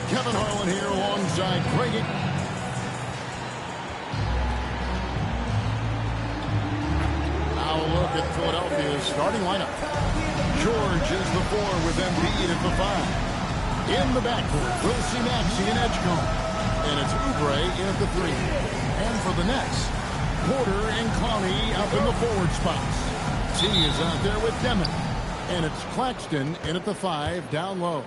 Kevin Harlan here alongside Craig. Now a look at Philadelphia's starting lineup. George is the 4 with Embiid at the 5. In the backcourt, we'll see Maxey and Edgecombe. And it's Oubre in at the 3. And for the Nets, Porter and Clowney up in the forward spots. T is out there with Demon. And it's Claxton in at the 5 down low.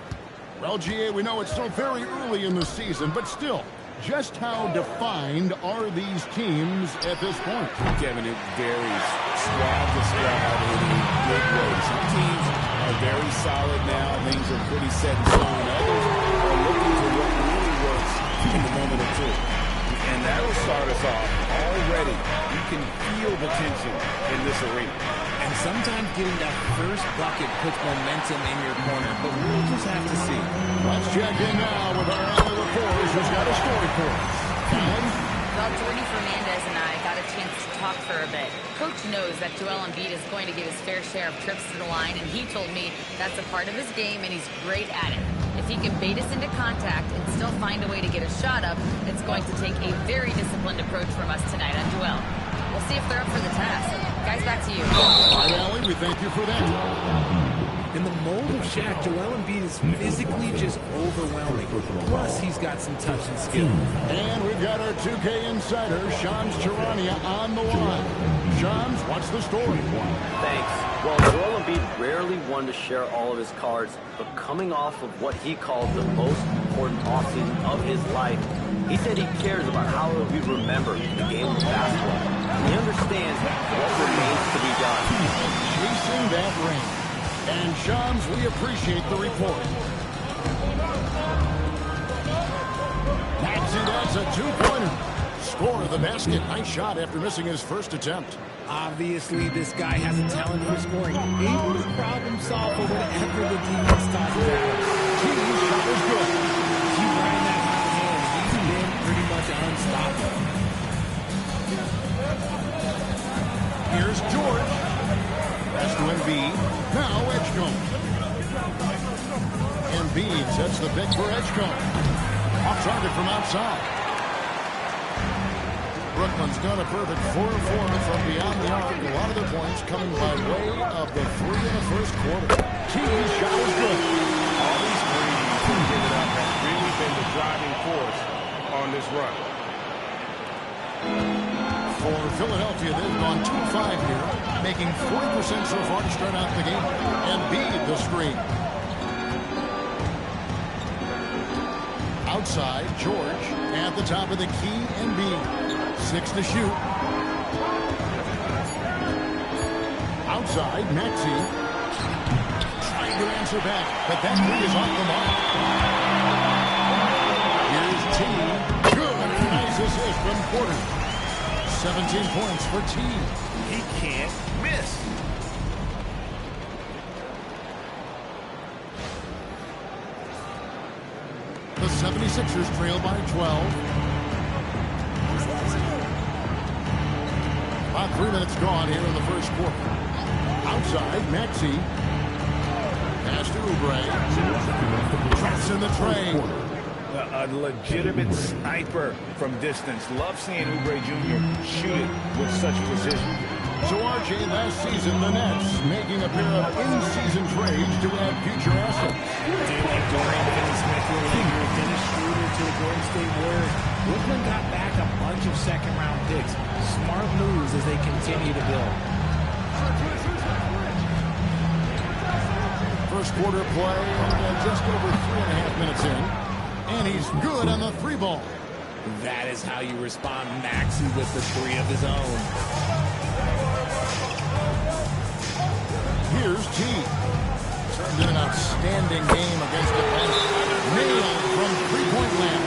Well, GA, we know it's still very early in the season, but still, just how defined are these teams at this point? Kevin, it varies squad to squad in a good way. Some teams are very solid now. Things are pretty set in stone. Others are looking for what really works in the moment or two. And that will start us off already. You can feel the tension in this arena. And sometimes getting that first bucket puts momentum in your corner, but we'll just have to see. Let's check in now with our only reporters who's got a story for us. Alan? Well, Jordy Fernandez and I got a chance to talk for a bit. Coach knows that Joel Embiid is going to get his fair share of trips to the line, and he told me that's a part of his game, and he's great at it. If he can bait us into contact and still find a way to get a shot up, it's going to take a very disciplined approach from us tonight on Joel. We'll see if they're up for the task. Guys, back to you. All right, Allie, we thank you for that. In the mold of Shaq, Joel Embiid is physically just overwhelming. Plus, he's got some touch and skill. And we've got our 2K insider, Shams Charania, on the line. Shams, what's the story? Thanks. Well, Joel Embiid rarely wanted to share all of his cards, but coming off of what he called the most important offseason of his life, he said he cares about how it will be remembered in the game of basketball. He understands what remains to be done. Chasing that ring. And Shams, we appreciate the report. Maxey, that's a 2-pointer. Score of the basket. Nice shot after missing his first attempt. Obviously, this guy has a talent for scoring. Able to problem solve for whatever the defense tosses at him. His shot is good. Keep riding that hot hand. He's been pretty much unstoppable. Here's George. Pass to Embiid. Now Edgecombe. Embiid sets the pick for Edgecombe. Off target from outside. Brooklyn's got a perfect 4-4 from beyond the arc. A lot of their points coming by way of the 3 in the first quarter. T's shot is good. All these threes he's given up have really been the driving force on this run. For Philadelphia, they've gone 2-5 here, making 40% so far to start out the game. Embiid the screen. Outside, George at the top of the key. Embiid. 6 to shoot. Outside, Maxey. Trying to answer back, but that 3 is off the mark. Here's T. Good. Nice assist from Porter. 17 points for T. He can't miss. The 76ers trail by 12. About 3 minutes gone here in the first quarter. Outside, Maxey. Pass to Oubre. Traps in the train. A legitimate sniper from distance. Love seeing Oubre Jr. shoot it with such precision. So, RJ, last season, the Nets making a pair of in-season trades to add future assets. Like Dorian Finney-Smith, Dennis Schroeder to the Golden State Warriors. Brooklyn got back a bunch of second-round picks. Smart moves as they continue to build. First quarter play, just over 3.5 minutes in. And he's good on the 3 ball. That is how you respond. Maxey with the 3 of his own. Here's T. Turned in an outstanding game against the bench. Nailed from 3-point land.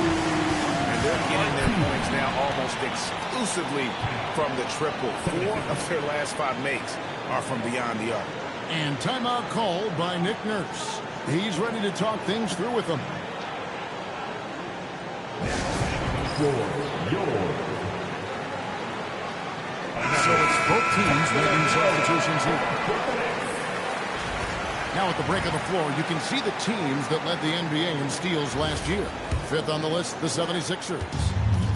And they're getting their points now almost exclusively from the triple. 4 of their last 5 makes are from beyond the arc. And timeout called by Nick Nurse. He's ready to talk things through with them. So it's both teams making substitutions here. Now at the break of the floor, you can see the teams that led the NBA in steals last year. Fifth on the list, the 76ers.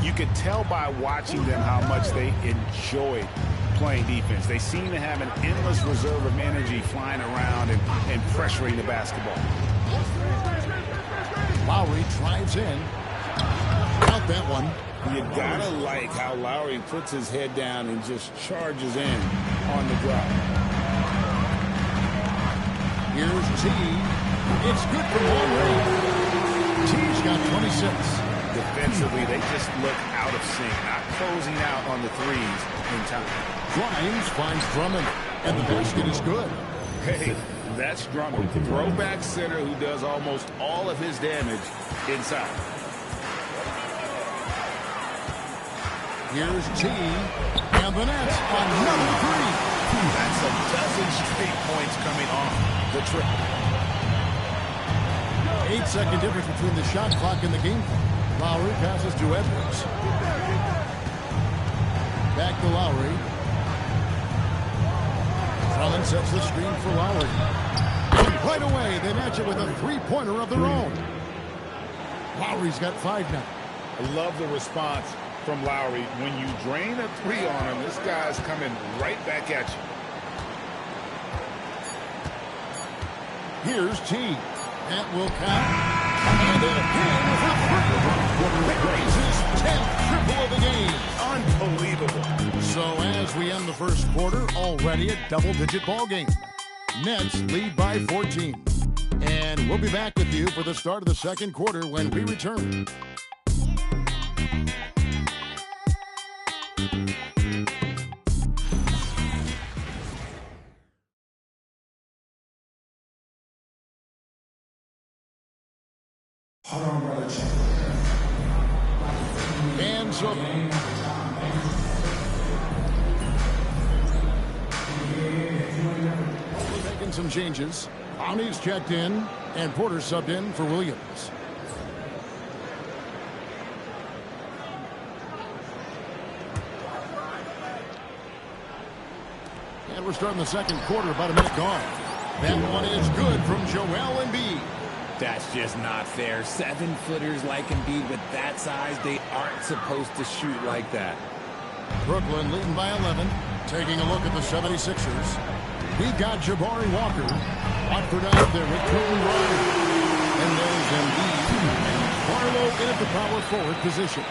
You could tell by watching them how much they enjoyed playing defense. They seem to have an endless reserve of energy flying around and pressuring the basketball. Lowry drives in. Out that one. You gotta like how Lowry puts his head down and just charges in on the drive. Here's T. It's good from long range. T's got 26. Defensively, they just look out of sync, not closing out on the threes in time. Grimes finds Drummond, and the basket is good. Hey, that's Drummond, throwback center who does almost all of his damage inside. Here's T. And the Nets, another three. That's a dozen straight points coming off the triple. 8-second difference between the shot clock and the game clock. Lowry passes to Edwards. Back to Lowry. Drummond sets the screen for Lowry. And right away, they match it with a three-pointer of their own. Lowry's got 5 now. I love the response from Lowry. When you drain a three on him, this guy's coming right back at you. Here's T. That will count. And again with a three. Raise his 10th triple of the game. Unbelievable. So as we end the first quarter, already a double-digit ball game. Nets lead by 14. And we'll be back with you for the start of the second quarter when we return. And so making some changes. Omni's checked in, and Porter subbed in for Williams. And we're starting the second quarter, about a minute gone. That one is good from Joel Embiid. That's just not fair. 7-footers like Embiid with that size, they aren't supposed to shoot like that. Brooklyn leading by 11. Taking a look at the 76ers. We've got Jabari Walker. Watford out there with Kobe Bryant. And there's Embiid. And Barlow in at the power forward position.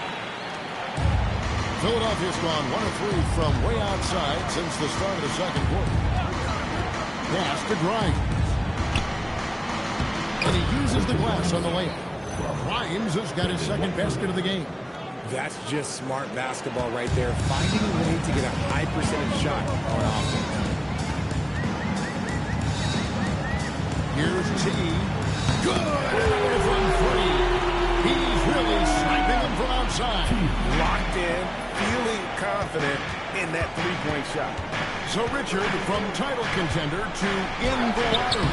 Philadelphia's gone 1 of 3 from way outside since the start of the second quarter. Pass to Grimes. And he uses the glass on the layup. Grimes has got his second basket of the game. That's just smart basketball right there. Finding a way to get a high percentage shot on offense. Here's T. Good from 3. He's really sniping them from outside. Locked in, feeling confident in that three-point shot. So Richard, from title contender to in the lottery.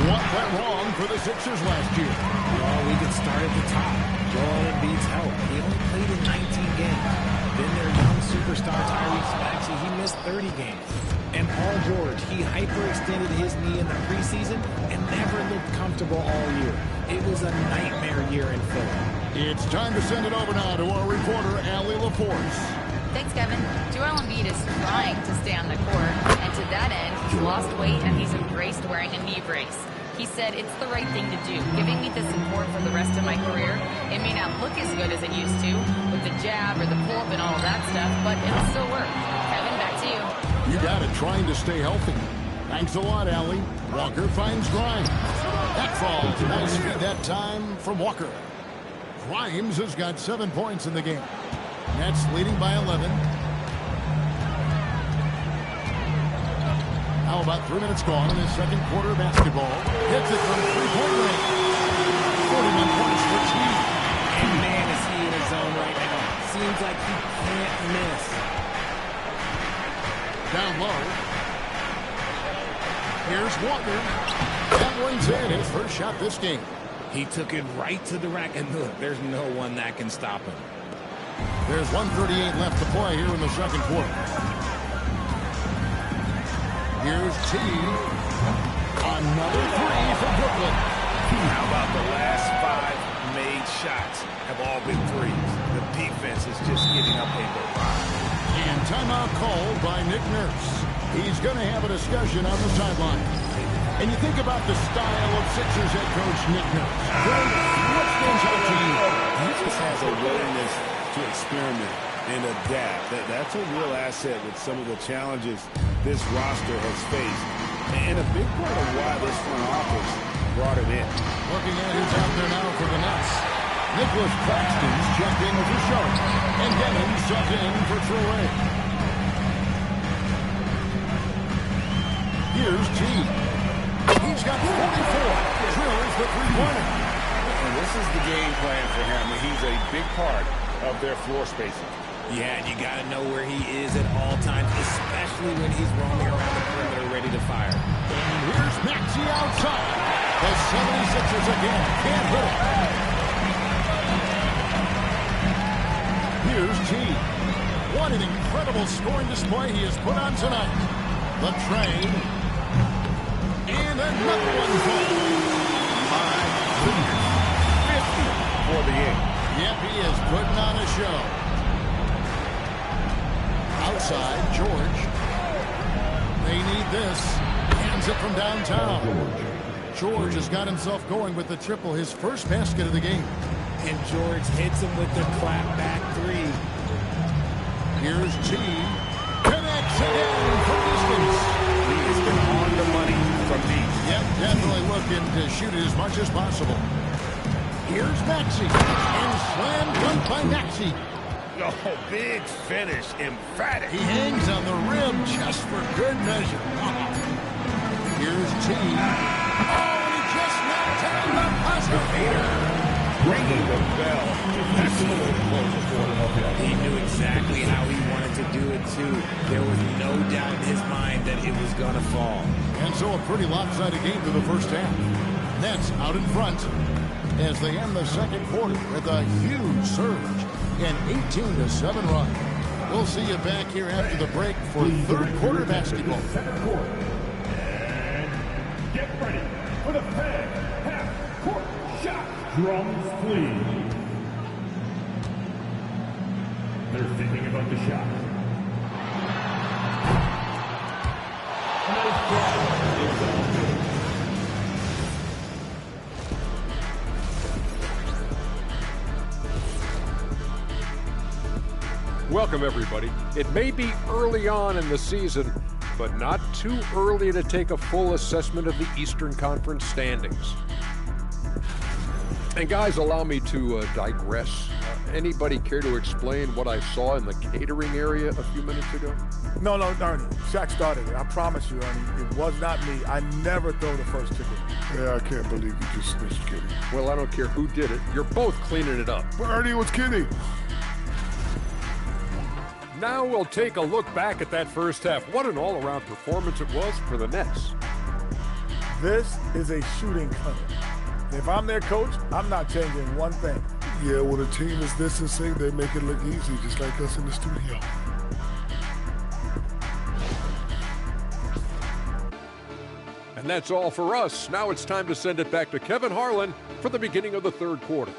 What went wrong for the Sixers last year? Well, we could start at the top. Joel Embiid's help. He only played in 19 games. Then their young superstar Tyrese Maxey, he missed 30 games. And Paul George, he hyperextended his knee in the preseason and never looked comfortable all year. It was a nightmare year in Philly. It's time to send it over now to our reporter, Allie LaForce. Thanks, Kevin. Joel Embiid is trying to stay on the court, and to that end, he's lost weight and he's embraced wearing a knee brace. He said, it's the right thing to do, giving me the support for the rest of my career. It may not look as good as it used to, with the jab or the pull-up and all of that stuff, but it'll still work. Kevin, back to you. You got it, trying to stay healthy. Thanks a lot, Allie. Walker finds Grimes. That falls. Nice feed that time from Walker. Grimes has got 7 points in the game. Nets leading by 11. How about 3 minutes gone in his second quarter of basketball? Hits it from three-point range. 41 points for T. And man, is he in his zone right now. Seems like he can't miss. Down low. Here's Walker. That one's in. His first shot this game. He took it right to the rack, and look, there's no one that can stop him. There's 1:38 left to play here in the second quarter. Here's T. Another three for Brooklyn. How about the last 5 made shots have all been threes. The defense is just giving up a barrage. And timeout called by Nick Nurse. He's going to have a discussion on the sideline. And you think about the style of Sixers head coach Nick Nurse. What stands out to you? He just has a willingness to experiment and adapt. That's a real asset with some of the challenges this roster has faced. And a big part of why this front office brought him in. Looking at who's out there now for the Nets. Nicholas Claxton's checked in for Sharp. And Devin subbed in for Traore. Here's T. He's got 44. Drills the three-pointer. And this is the game plan for him. He's a big part of their floor spacing. Yeah, and you got to know where he is at all times, especially when he's roaming around the perimeter ready to fire. And here's Maxey outside. The 76ers again can't hit it. Here's T. What an incredible scoring display he has put on tonight. The train. And another one falls. My goodness. 50 for the game. Yep, he is putting on a show. Outside, George. They need this. Hands it from downtown. George has got himself going with the triple, his first basket of the game. And George hits him with the clap back three. Here's T. Connects again from distance. He has been on the money from deep. Yep, definitely looking to shoot it as much as possible. Here's Maxey. And slam dunk by Maxey. Oh, big finish. Emphatic. He hangs on the rim just for good measure. Here's T. Oh, he just knocked down the buzzer. Ringing the bell. That's the way to close the quarter. He knew exactly how he wanted to do it, too. There was no doubt in his mind that it was going to fall. And so a pretty lopsided game to the first half. Nets out in front as they end the second quarter with a huge surge. An 18-7 run. We'll see you back here after the break for third quarter basketball. And get ready for the Fed half-court shot. Drums, please. They're thinking about the shot. Welcome, everybody. It may be early on in the season, but not too early to take a full assessment of the Eastern Conference standings. And guys, allow me to digress. Anybody care to explain what I saw in the catering area a few minutes ago? No, Ernie. Shaq started it. I promise you, Ernie. It was not me. I never throw the first chicken. Yeah, I can't believe you just snitched, Kitty. Well, I don't care who did it. You're both cleaning it up. But Ernie was kidding. Now we'll take a look back at that first half. What an all-around performance it was for the Nets. This is a shooting clinic. If I'm their coach, I'm not changing one thing. Yeah, when a team is this insane, they make it look easy, just like us in the studio. And that's all for us. Now it's time to send it back to Kevin Harlan for the beginning of the third quarter.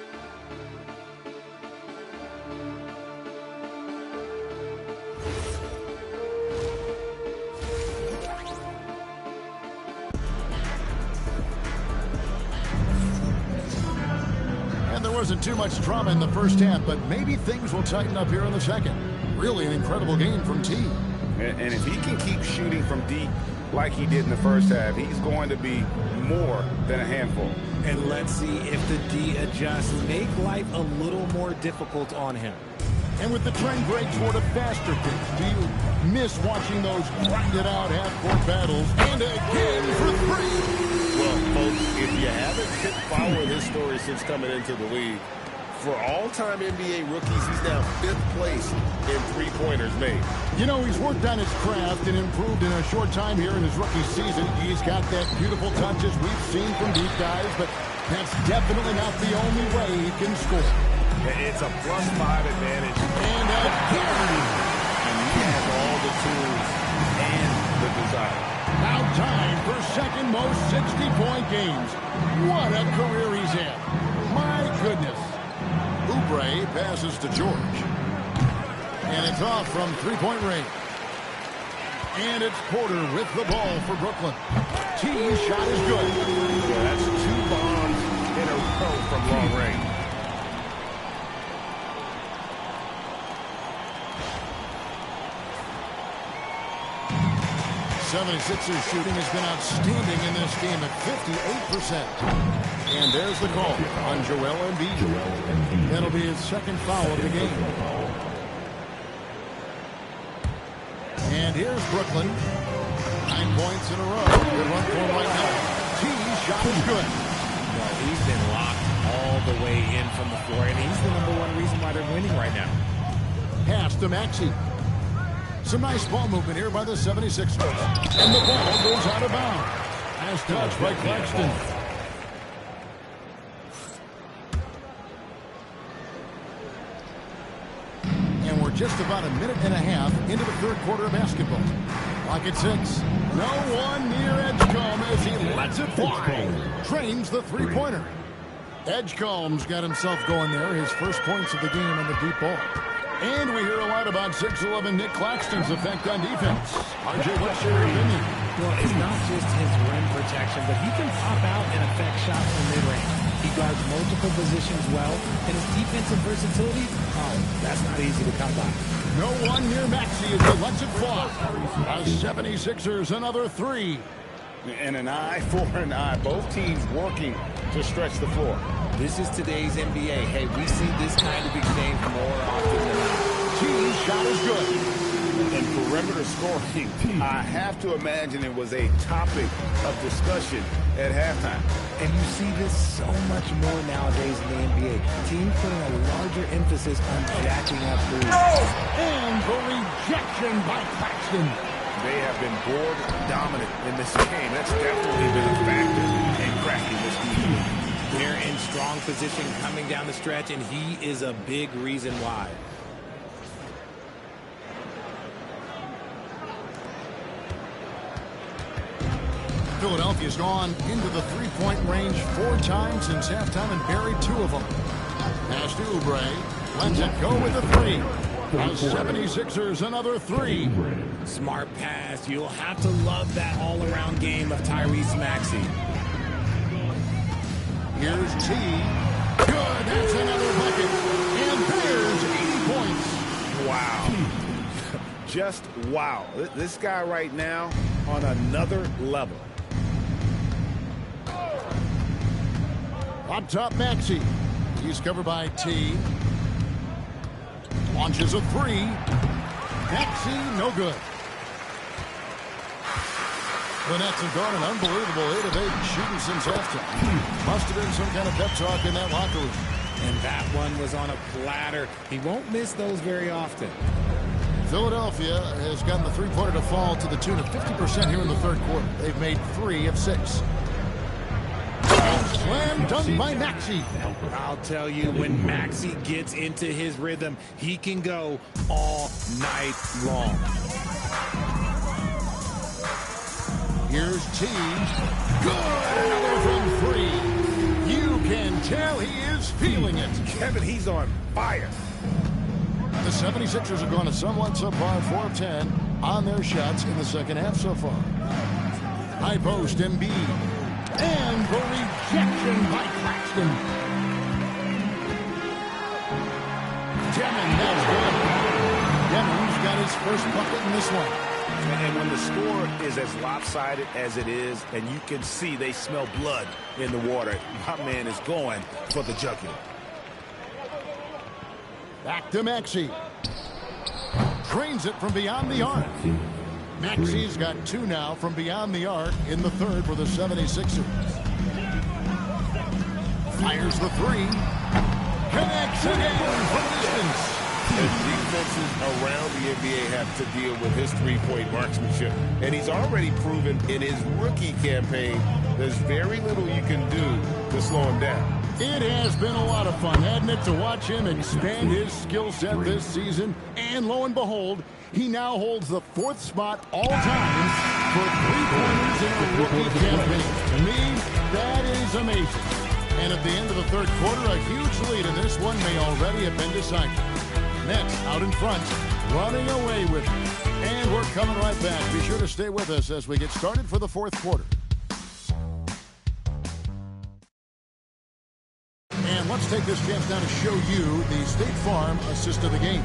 Wasn't too much drama in the first half, but maybe things will tighten up here in the second. Really an incredible game from T. And if he can keep shooting from deep like he did in the first half, he's going to be more than a handful. And let's see if the D adjusts, make life a little more difficult on him. And with the trend break toward a faster pace, do you miss watching those grinded-out half-court battles? And again for three! Well, folks, if you haven't been following his story since coming into the league, for all-time NBA rookies, he's now 5th place in three-pointers made. You know, he's worked on his craft and improved in a short time here in his rookie season. He's got that beautiful touch as we've seen from these guys, but that's definitely not the only way he can score. It's a +5 advantage. And again! And he has all the tools and the desire. Now time for second most 60-point games. What a career he's had. My goodness. Oubre passes to George. And it's off from three-point range. And it's Porter with the ball for Brooklyn. T shot is good. Yeah, that's 2 bombs in a row from long range. '76ers shooting has been outstanding in this game at 58%. And there's the call on Joel Embiid. That'll be his second foul of the game. And here's Brooklyn. 9 points in a row. Good run for him right now. T shot is good. Well, he's been locked all the way in from the floor, and he's the #1 reason why they're winning right now. Pass to Maxey. Some nice ball movement here by the 76ers. And the ball goes out of bounds. As touched by Claxton. And we're just about a minute and a half into the third quarter of basketball. Clock at 6. No one near Edgecombe as he lets it fly. Trains the three-pointer. Edgecombe's got himself going there. His first points of the game on the deep ball. And we hear a lot about 6'11" Nick Claxton's effect on defense. RJ, what's your opinion? Well, it's not just his rim protection, but he can pop out and affect shots from mid-range. He guards multiple positions well, and his defensive versatility, that's not easy to come by. No one near Maxey as he lets it fly. The 76ers, another 3. And an eye for an eye. Both teams working to stretch the floor. This is today's NBA. Hey, we see this kind of exchange more often than not. T shot is good. And perimeter scoring, I have to imagine it was a topic of discussion at halftime. And you see this so much more nowadays in the NBA. Teams putting a larger emphasis on jacking up threes. And the rejection by Claxton. They have been board dominant in this game. That's definitely been a factor in cracking this game. They're in strong position coming down the stretch, and he is a big reason why. Philadelphia's gone into the three-point range 4 times since halftime and buried 2 of them. Pass to Oubre. Lets it go with the 3. The 76ers, another 3. Smart pass. You'll have to love that all-around game of Tyrese Maxey. Here's T. Good. That's another bucket. And there's 80 points. Wow. Just wow. This guy right now on another level. Up top, Maxey. He's covered by T. Launches a 3. Maxey, no good. The Nets have gone an unbelievable 8 of 8 shooting since halftime. Must have been some kind of pep talk in that locker room. And that one was on a platter. He won't miss those very often. Philadelphia has gotten the three-pointer to fall to the tune of 50% here in the third quarter. They've made 3 of 6. Slam dunk by Maxey. I'll tell you, when Maxey gets into his rhythm, he can go all night long. Here's T. Good. Another from 3. You can tell he is feeling it. Kevin, he's on fire. The 76ers have gone a somewhat subpar 4 of 10 on their shots in the second half so far. High post, Embiid. And the rejection by Claxton. Demon, that's good. Demon's got his first bucket in this one. And when the score is as lopsided as it is, and you can see they smell blood in the water, my man is going for the jugular. Back to Maxey. Drains it from beyond the arc. Maxey's got 2 now from beyond the arc in the third for the 76ers. Fires the 3. Connects again from distance. And defenses around the NBA have to deal with his three-point marksmanship. And he's already proven in his rookie campaign there's very little you can do to slow him down. It has been a lot of fun, hasn't it, to watch him expand his skill set this season. And lo and behold, he now holds the 4th spot all time for three-pointers in a rookie campaign. To me, that is amazing. And at the end of the third quarter, a huge lead in this one may already have been decided. Nets out in front, running away with it. And we're coming right back. Be sure to stay with us as we get started for the fourth quarter. And let's take this chance now to show you the State Farm assist of the game.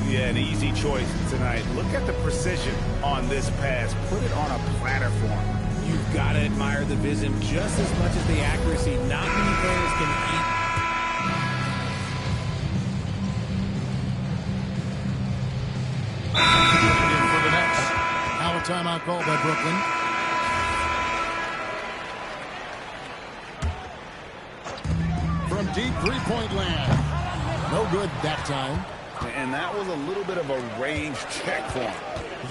Yeah, an easy choice tonight. Look at the precision on this pass. Put it on a platter for him. You've got to admire the vision just as much as the accuracy. Not many players can eat. In for the Nets. Now a timeout called by Brooklyn. From deep three-point land. No good that time. And that was a little bit of a range check for him.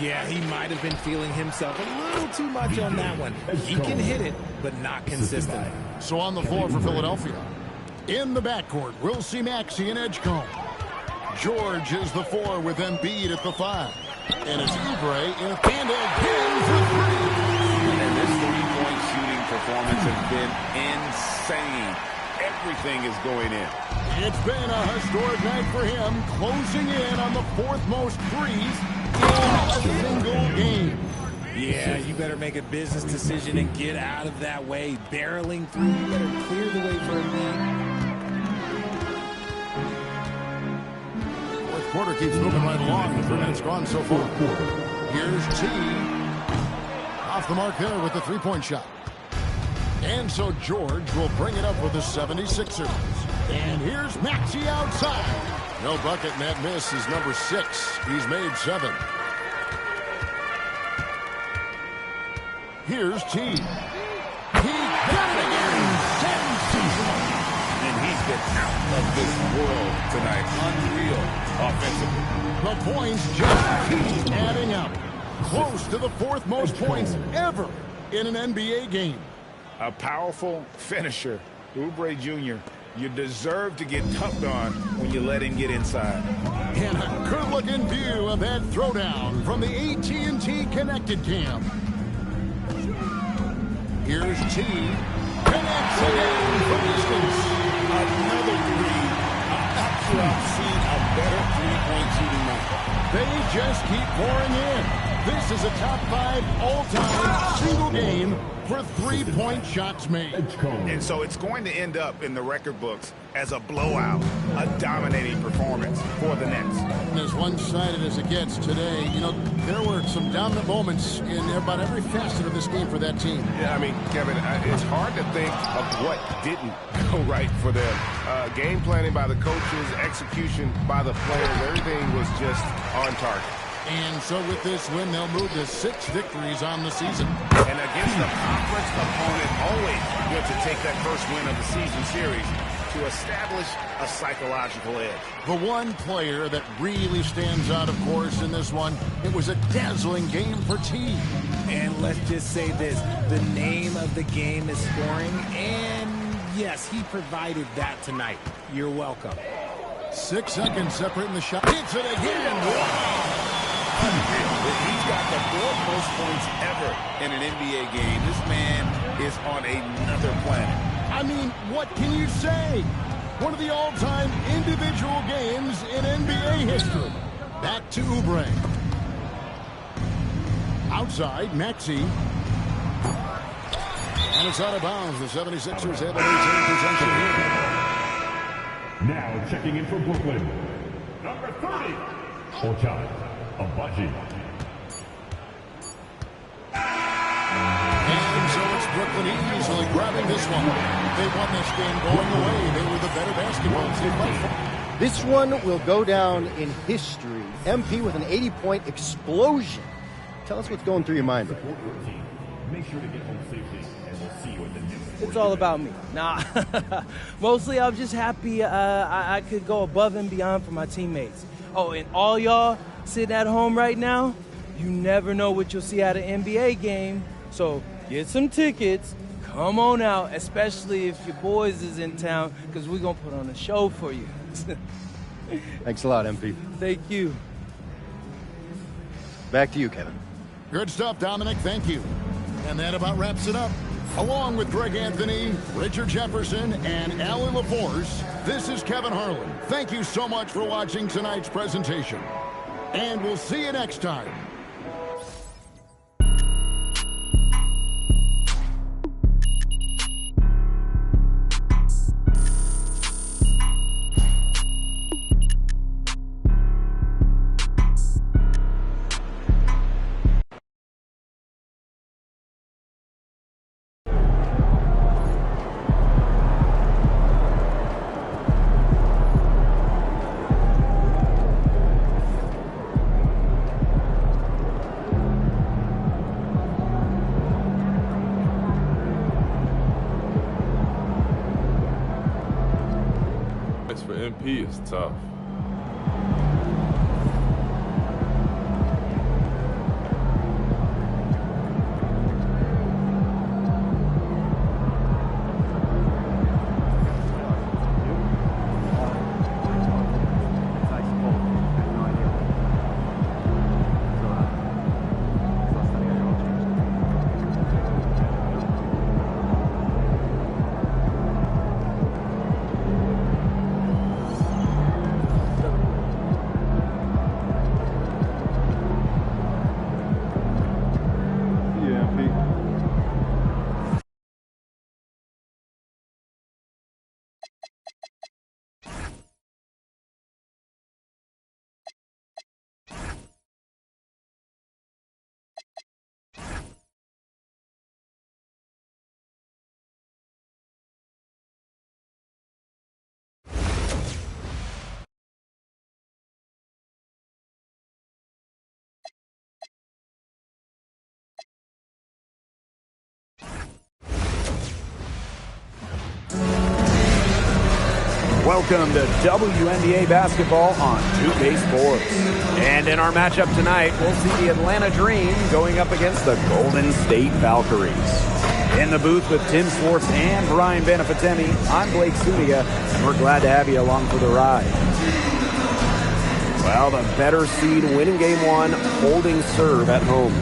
Yeah, he might have been feeling himself a little too much on that one. He can hit it, but not consistently. So on the floor for Philadelphia. In the backcourt, we'll see Maxey and Edgecombe. George is the 4 with Embiid at the 5. And it's Oubre in a and again for 3. And this three-point shooting performance has been insane. Everything is going in. It's been a historic night for him, closing in on the 4th most threes in a single game. Yeah, you better make a business decision and get out of that way. Barreling through, you better clear the way for a lead. Fourth quarter keeps moving right along. The 3 minutes gone so far. Here's T. Off the mark there with the three-point shot. And so George will bring it up with the 76ers. And here's Maxey outside. No bucket, and that miss is number 6. He's made 7. Here's T. He got it again. Sensational. And he's been out of this world tonight. Unreal offensively. The points just keep adding up. Close to the 4th most points ever in an NBA game. A powerful finisher. Oubre Jr., you deserve to get tucked on when you let him get inside. And a good-looking view of that throwdown from the AT&T Connected Cam. Here's T. Connects again from distance. Another 3. I'm not sure I've seen a better three-point shooting night. They just keep pouring in. This is a top 5 all-time single game for three-point shots made. And so it's going to end up in the record books as a blowout, a dominating performance for the Nets. And as one-sided as it gets today, you know, there were some dominant moments in about every facet of this game for that team. Yeah, I mean, Kevin, it's hard to think of what didn't go right for them. Game planning by the coaches, execution by the players, everything was just on target. And so with this win, they'll move to 6 victories on the season. And against a conference opponent, always good to take that first win of the season series to establish a psychological edge. The one player that really stands out, of course, in this one, it was a dazzling game for T. And let's just say this, the name of the game is scoring, and yes, he provided that tonight. You're welcome. 6 seconds separating the shot. Hits it again. Wow. He's got the 4th most points ever in an NBA game. This man is on another planet. I mean, what can you say? One of the all-time individual games in NBA history. Back to Oubre. Outside, Maxey. And it's out of bounds. The 76ers have an 18 possession here. Now checking in for Brooklyn, number 30, Ochai Agbaji. And so it's Brooklyn easily grabbing this one. They won this game going away. They were the better basketball team. This one will go down in history. MP with an 80-point explosion. Tell us what's going through your mind right now. Make sure to get home safely, and we'll see you at the next. It's all about me. Nah, mostly I'm just happy I could go above and beyond for my teammates. Oh, and all y'all sitting at home right now, you never know what you'll see at an NBA game. So get some tickets, come on out, especially if your boys is in town, because we're going to put on a show for you. Thanks a lot, MP. Thank you. Back to you, Kevin. Good stuff, Dominic. Thank you. And that about wraps it up. Along with Greg Anthony, Richard Jefferson, and Allie LaForce, this is Kevin Harlan. Thank you so much for watching tonight's presentation. And we'll see you next time. For MP is tough. Welcome to WNBA basketball on 2K Sports. And in our matchup tonight, we'll see the Atlanta Dream going up against the Golden State Valkyries. In the booth with Tim Swartz and Brian Benefitemi, I'm Blake Zuniga, and we're glad to have you along for the ride. Well, the better seed winning game one, holding serve at home.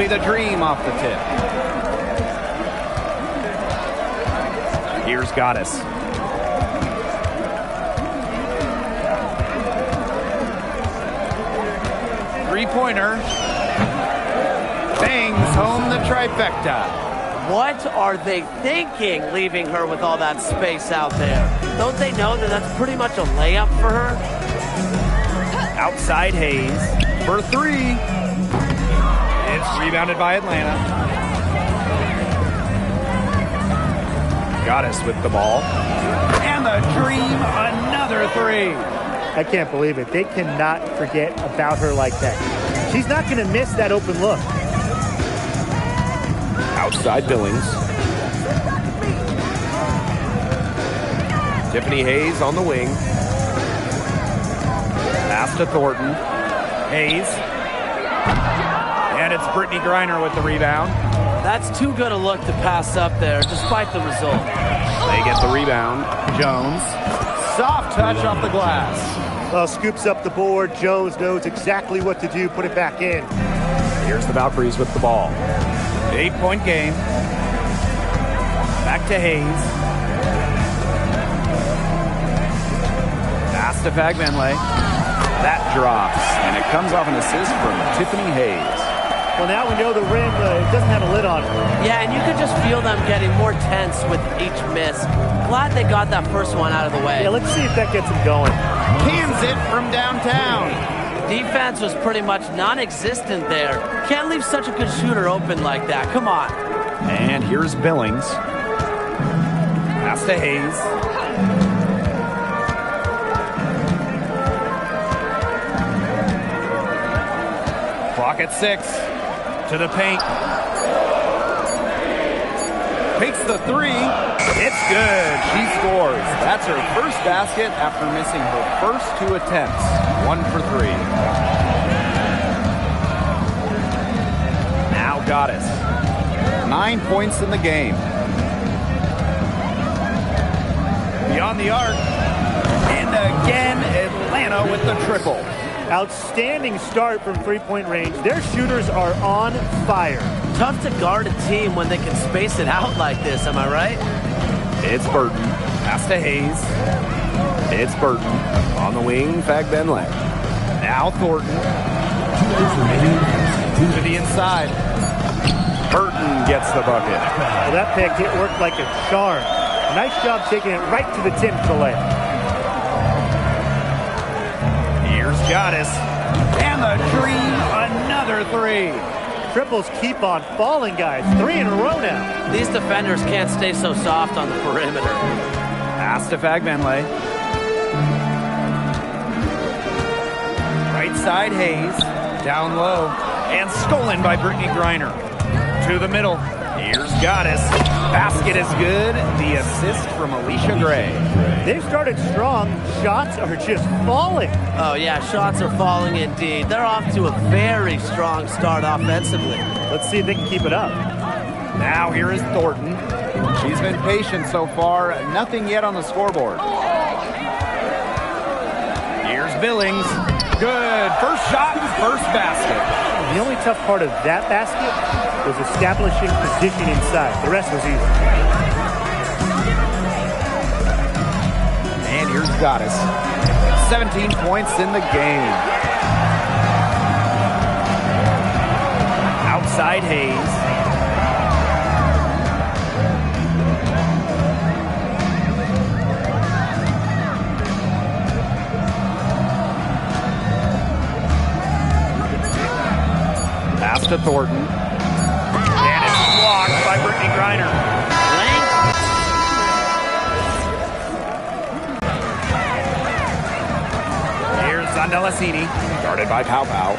The Dream off the tip. Here's Goddess. Three-pointer. Bangs home the trifecta. What are they thinking, leaving her with all that space out there? Don't they know that that's pretty much a layup for her? Outside Hayes for three. It's rebounded by Atlanta. Goddess with the ball. And the Dream, another three. I can't believe it. They cannot forget about her like that. She's not going to miss that open look. Outside Billings. Tiffany Hayes on the wing. Pass to Thornton. Hayes. And it's Brittany Griner with the rebound. That's too good a look to pass up there, despite the result. They get the rebound. Jones. Soft touch off the glass. Well, scoops up the board. Jones knows exactly what to do. Put it back in. Here's the Valkyries with the ball. 8-point game. Back to Hayes. Pass to Fagbenle. That drops, and it comes off an assist from Tiffany Hayes. Well, now we know the rim it doesn't have a lid on it. Yeah, and you could just feel them getting more tense with each miss. Glad they got that first one out of the way. Yeah, let's see if that gets them going. Cans it from downtown. Defense was pretty much non-existent there. Can't leave such a good shooter open like that. Come on. And here's Billings. Pass to Hayes. Clock at 6. To the paint. the three. It's good. She scores. That's her first basket after missing her first 2 attempts. 1 for 3. Now Goddess. 9 points in the game. Beyond the arc. And again, Atlanta with the triple. Outstanding start from three-point range. Their shooters are on fire. Tough to guard a team when they can space it out like this, am I right? It's Burton. Pass to Hayes. It's Burton. On the wing, Fagbenle. Now Thornton. To the inside. Burton gets the bucket. Well, that pick, it worked like a charm. Nice job taking it right to the tin for layup. Here's Goddess. And the dream, another 3. Triples keep on falling, guys. 3 in a row now. These defenders can't stay so soft on the perimeter. Pass to Fagbenle. Right side, Hayes. Down low. And stolen by Brittany Griner. To the middle. Here's Goddess. Basket is good. The assist from Alicia Gray. They've started strong. Shots are just falling. Oh, yeah, shots are falling indeed. They're off to a very strong start offensively. Let's see if they can keep it up. Now here is Thornton. She's been patient so far. Nothing yet on the scoreboard. Here's Billings. Good. First shot, first basket. The only tough part of that basket was establishing position inside. The rest was easy. And here's Goddess. 17 points in the game. Outside Hayes. Pass to Thornton. And it's blocked by Brittany Griner. Here's Zandalasini. Guarded by Pow Pow.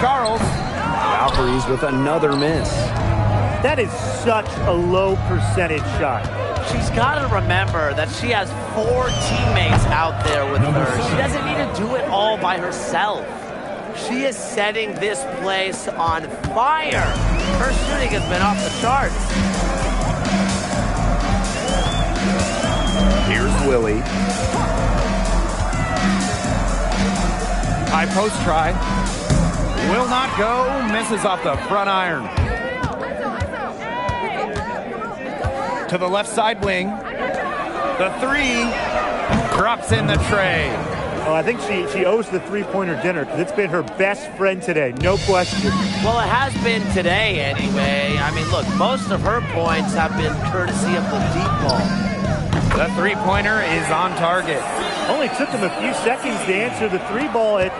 Charles. Valkyries with another miss. That is such a low percentage shot. She's got to remember that she has 4 teammates out there with her. She doesn't need to do it all by herself. She is setting this place on fire. Her shooting has been off the charts. Here's Willie. High post try. Will not go. Misses off the front iron. To the left side wing. The 3 drops in the tray. Oh, I think she owes the three-pointer dinner because it's been her best friend today, no question. Well, it has been today anyway. I mean, look, most of her points have been courtesy of the deep ball. The three-pointer is on target. Only took them a few seconds to answer the 3-ball at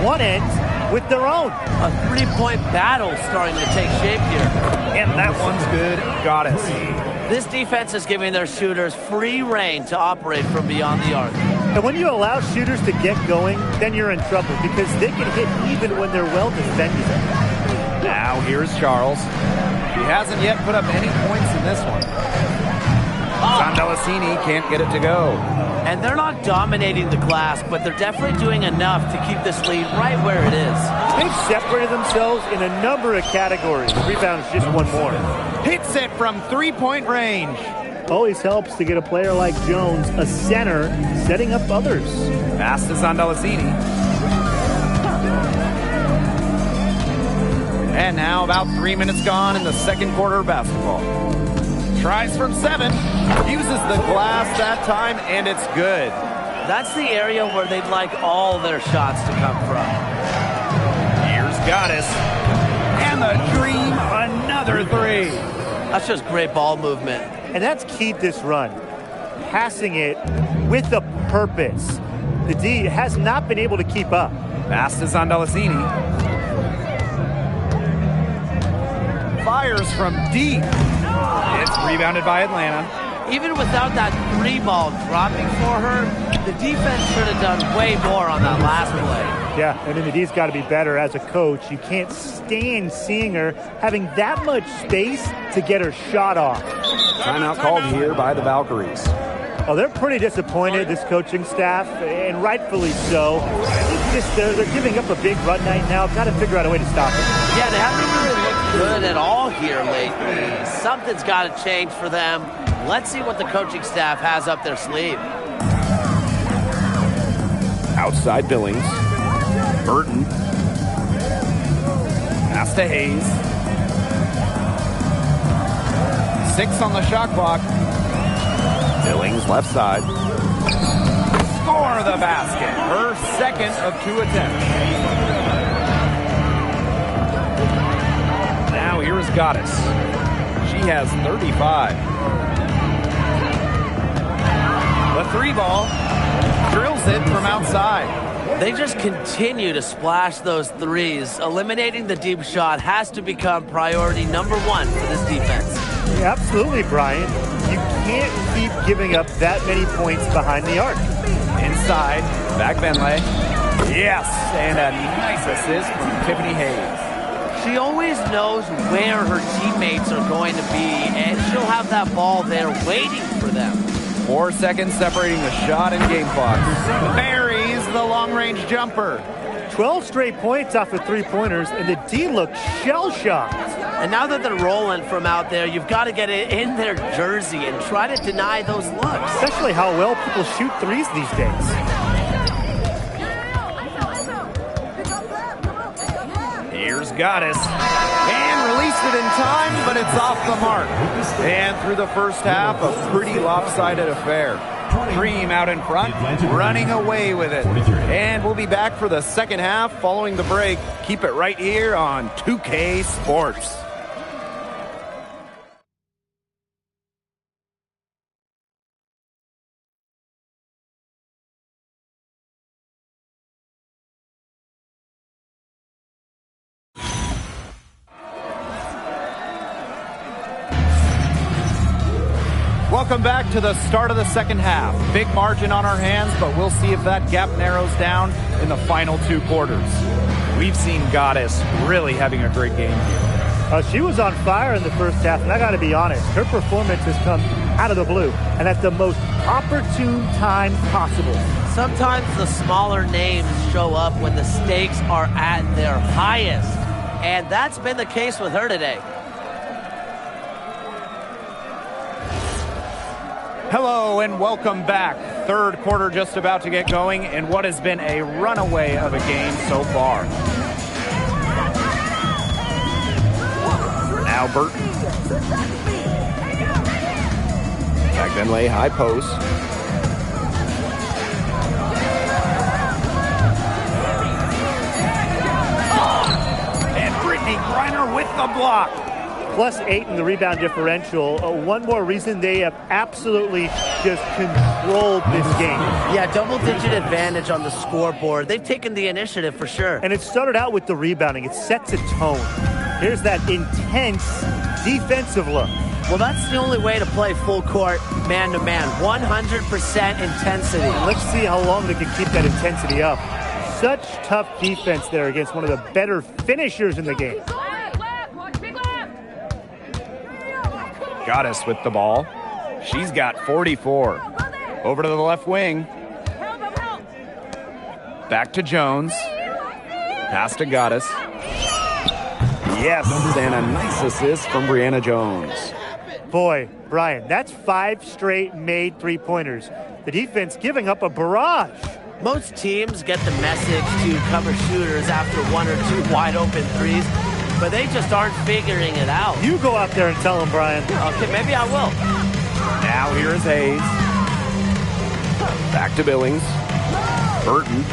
one end with their own. A 3-point battle starting to take shape here. And that one's good. Goddess. This defense is giving their shooters free reign to operate from beyond the arc. And when you allow shooters to get going, then you're in trouble because they can hit even when they're well defended. Now here's Charles. He hasn't yet put up any points in this one. Zandalasini can't get it to go. And they're not dominating the glass, but they're definitely doing enough to keep this lead right where it is. They've separated themselves in a number of categories. The rebound is just one more. Hits it from three-point range. Always helps to get a player like Jones, a center, setting up others. Pass to Zandalasini. And now about 3 minutes gone in the second quarter of basketball. Tries from 7, uses the glass that time, and it's good. That's the area where they'd like all their shots to come from. Here's Goddess. And the dream, another 3. That's just great ball movement. And that's keyed this run. Passing it with a purpose. The D has not been able to keep up. Pass to Zandalasini. Fires from deep. It's rebounded by Atlanta. even without that 3-ball dropping for her, the defense should have done way more on that last play. Yeah, and then the D's got to be better as a coach. You can't stand seeing her having that much space to get her shot off. Timeout called here by the Valkyries. Oh, they're pretty disappointed, this coaching staff, and rightfully so. They're giving up a big run night now. Got to figure out a way to stop it. Yeah, they haven't really looked good at all here lately. Something's got to change for them. Let's see what the coaching staff has up their sleeve. Outside Billings. Burton. Pass to Hayes. 6 on the shot clock. Billings left side. Score the basket. Her second of 2 attempts. Now here is Goddess. She has 35. The 3-ball. Drills it from outside. They just continue to splash those threes. Eliminating the deep shot has to become priority number 1 for this defense. Yeah, absolutely, Brian. You can't keep giving up that many points behind the arc. Inside, back Benley. Yes, and a nice assist from Tiffany Hayes. She always knows where her teammates are going to be, and she'll have that ball there waiting for them. 4 seconds separating the shot and game clock. Buries the long-range jumper. 12 straight points off of 3-pointers, and the D looks shell-shocked. And now that they're rolling from out there, you've got to get it in their jersey and try to deny those looks. Especially how well people shoot threes these days. Here's Goddess. And released it in time, but it's off the mark. And through the first half, a pretty lopsided affair. Cream out in front, running away with it. And we'll be back for the second half following the break. Keep it right here on 2K Sports. Welcome back to the start of the second half. Big margin on our hands, but we'll see if that gap narrows down in the final 2 quarters. We've seen Goddess really having a great game here. She was on fire in the first half, and I got to be honest, her performance has come out of the blue, and at the most opportune time possible. Sometimes the smaller names show up when the stakes are at their highest, and that's been the case with her today. Hello and welcome back. Third quarter just about to get going in what has been a runaway of a game so far. Now Burton. Back Benley, high post. And Brittany Griner with the block. +8 in the rebound differential. One more reason they have absolutely just controlled this game. Yeah, double-digit advantage on the scoreboard. They've taken the initiative for sure. And it started out with the rebounding. It sets a tone. Here's that intense defensive look. Well, that's the only way to play full court, man-to-man. 100% intensity. Let's see how long they can keep that intensity up. Such tough defense there against one of the better finishers in the game. Goddess with the ball. She's got 44. Over to the left wing. Back to Jones. Pass to Goddess. Yes, and a nice assist from Brianna Jones. Boy, Brian, that's 5 straight made 3-pointers. The defense giving up a barrage. Most teams get the message to cover shooters after 1 or 2 wide open threes, but they just aren't figuring it out. You go out there and tell them, Brian. Okay, maybe I will. Now here is Hayes. Back to Billings. Burton.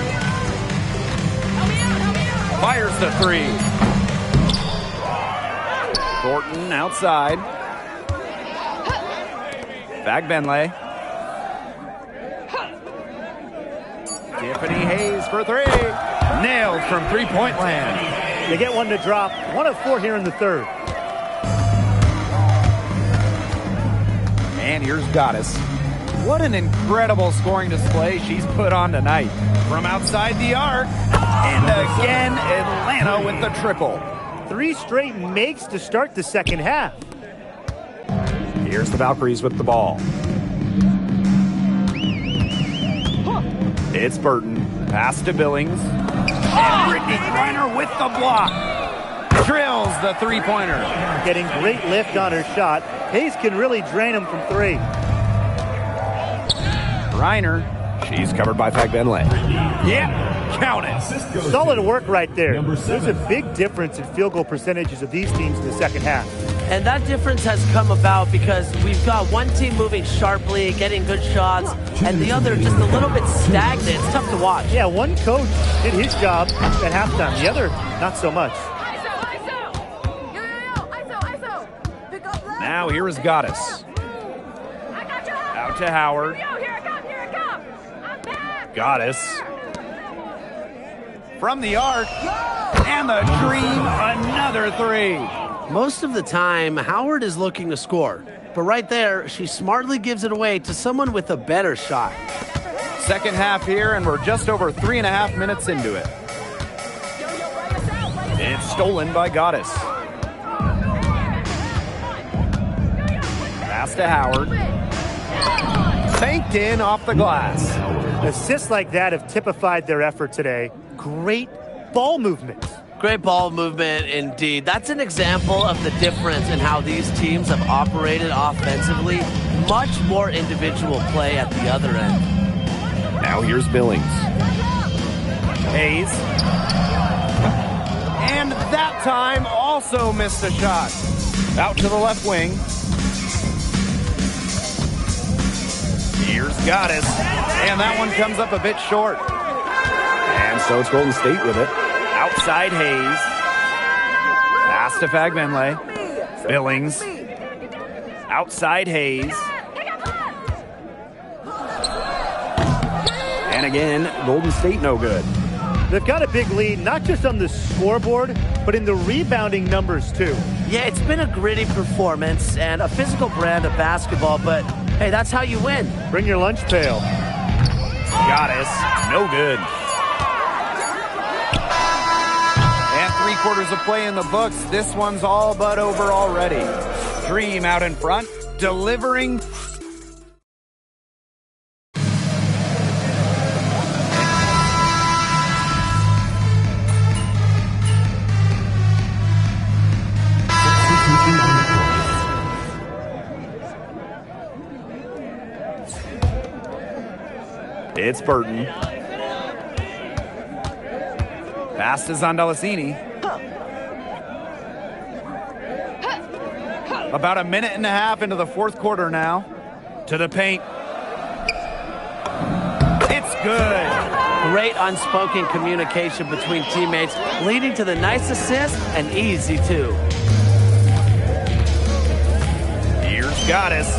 Fires the 3. Thornton outside. Back Benley. Tiffany Hayes for 3. Nailed from 3-point land. They get one to drop. 1 of 4 here in the third. And here's Goddess. What an incredible scoring display she's put on tonight. From outside the arc, and again, Atlanta with the triple. 3 straight makes to start the second half. Here's the Valkyries with the ball. It's Burton. Pass to Billings. And Brittany Griner with the block. Drills the three-pointer. Getting great lift on her shot. Hayes can really drain him from 3. Griner. She's covered by Fagbenle. Yeah, count it. Solid work right there. There's a big difference in field goal percentages of these teams in the second half. And that difference has come about because we've got one team moving sharply, getting good shots, and the other just a little bit stagnant. It's tough to watch. Yeah, one coach did his job at halftime. The other, not so much. Now here is Goddess. Out to Howard. Goddess. From the arc. And the dream, another 3. Most of the time, Howard is looking to score. But right there, she smartly gives it away to someone with a better shot. Second half here, and we're just over 3.5 minutes into it. It's stolen by Goddess. Pass to Howard. Banked in off the glass. Assists like that have typified their effort today. Great ball movement. Great ball movement indeed. That's an example of the difference in how these teams have operated offensively. Much more individual play at the other end. Now here's Billings. Hayes. And that time also missed a shot. Out to the left wing. Here's Goddess. And that one comes up a bit short. And so it's Golden State with it. Outside Hayes. Pass to Fagbenle. Billings. Outside Hayes. And again, Golden State no good. They've got a big lead, not just on the scoreboard, but in the rebounding numbers too. Yeah, it's been a gritty performance and a physical brand of basketball, but hey, that's how you win. Bring your lunch pail. Goddess, no good. And 3/4 of play in the books. This one's all but over already. Dream out in front, delivering. It's Burton. Pass to Zondalicini. About a minute and a half into the fourth quarter now. To the paint. It's good. Great unspoken communication between teammates, leading to the nice assist and easy too. Here's Goddess.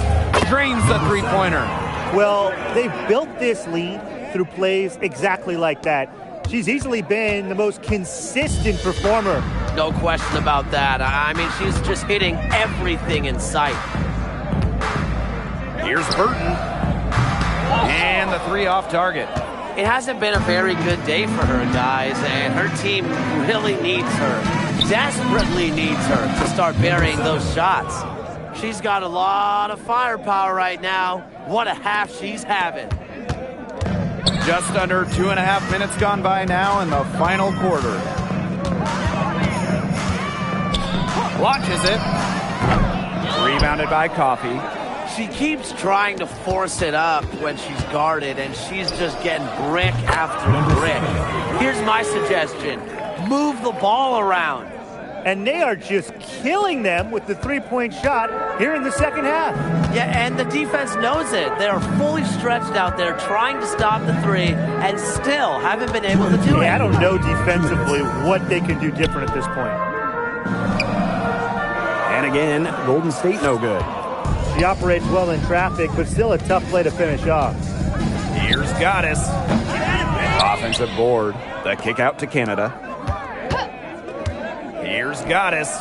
Drains the three-pointer. Well, they've built this lead through plays exactly like that. She's easily been the most consistent performer. No question about that. I mean, she's just hitting everything in sight. Here's Burton. And the 3 off target. It hasn't been a very good day for her, guys, and her team really needs her, desperately needs her to start burying those shots. She's got a lot of firepower right now. What a half she's having. Just under 2.5 minutes gone by now in the final quarter. Launches it. Rebounded by Coffey. She keeps trying to force it up when she's guarded, and she's just getting brick after brick. Here's my suggestion. Move the ball around. And they are just killing them with the three-point shot here in the second half. Yeah, and the defense knows it. They are fully stretched out there trying to stop the 3 and still haven't been able to do it. I don't know defensively what they can do different at this point. And again, Golden State no good. She operates well in traffic, but still a tough play to finish off. Here's Goddess. Offensive board. The kick out to Canada. Here's Goddess.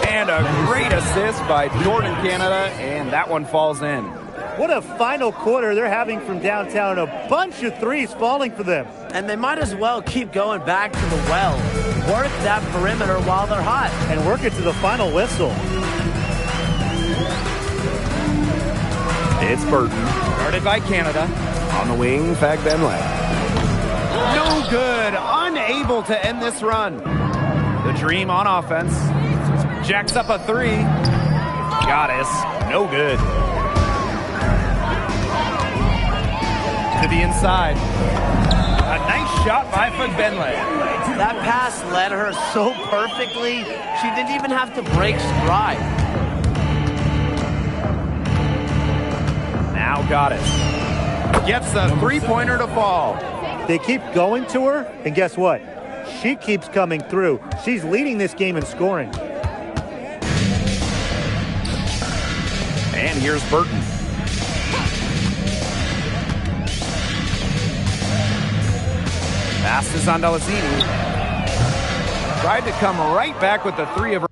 And a great assist by Jordan Canada, and that one falls in. What a final quarter they're having from downtown. A bunch of threes falling for them. And they might as well keep going back to the well. Work that perimeter while they're hot. And work it to the final whistle. It's Burton, guarded by Canada. On the wing, Fagbenle. No good, unable to end this run. The Dream on offense. Jacks up a three. Goddess, no good. To the inside. A nice shot by Fagbenle. That pass led her so perfectly, she didn't even have to break stride. Now Goddess gets the three-pointer to fall. They keep going to her, and guess what? She keeps coming through. She's leading this game in scoring. And here's Burton. Pass is on Dalazini. Tried to come right back with the three of her.